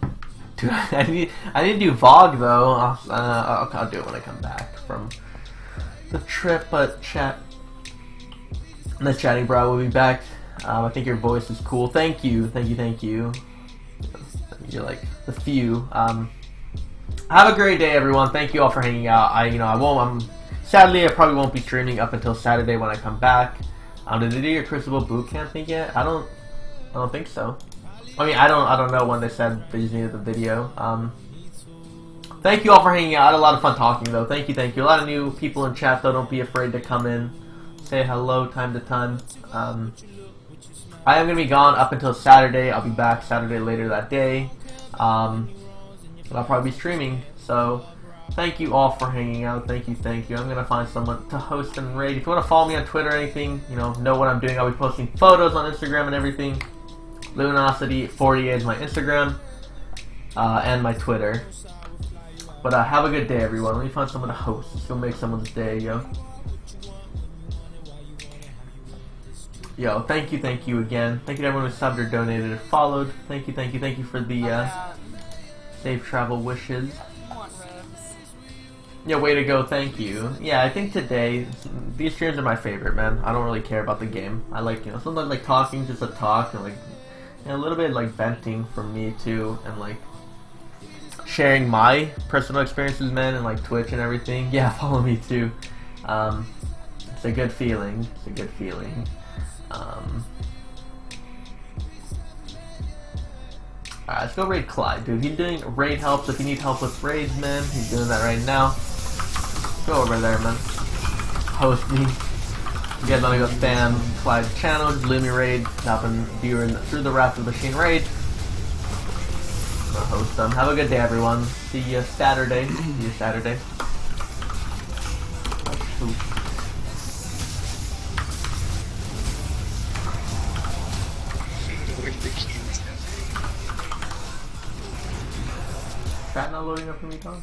Dude, I need to do VOG, though. I'll do it when I come back from the trip, but chat. Nice chatting, bro. We'll be back. I think your voice is cool. Thank you. You're like the few. Have a great day, everyone. Thank you all for hanging out. Sadly, I probably won't be streaming up until Saturday when I come back. Did they do your Crucible bootcamp thing yet? I don't think so. I mean, I don't know when they said they just needed the video. Thank you all for hanging out. I had a lot of fun talking, though. Thank you. A lot of new people in chat, though. Don't be afraid to come in. Say hello time to time. I am going to be gone up until Saturday. I'll be back Saturday later that day. And I'll probably be streaming. So, thank you all for hanging out. Thank you. I'm going to find someone to host and raid. If you want to follow me on Twitter or anything, know what I'm doing. I'll be posting photos on Instagram and everything. Luminosity 48 is my Instagram. And my Twitter. But have a good day, everyone. Let me find someone to host. Let's go make someone's day, yo. Yo, thank you again. Thank you to everyone who subbed or donated or followed. Thank you for the safe travel wishes. Yeah, way to go, thank you. Yeah, I think today, these streams are my favorite, man. I don't really care about the game. I like, sometimes like talking, just a talk, and like, a little bit like venting from me too, and like, sharing my personal experiences, man, and like Twitch and everything. Yeah, follow me too. It's a good feeling. Alright, let's go raid Clyde, dude. He's doing raid helps. If you need help with raids, man, he's doing that right now. Go over there, man. Host me. You guys want to go spam Clyde's channel, just Lumi raid, helping viewers through the Wrath of the Machine raid. I'm gonna host them. Have a good day, everyone. See you Saturday. Chat not loading up for me, Tom?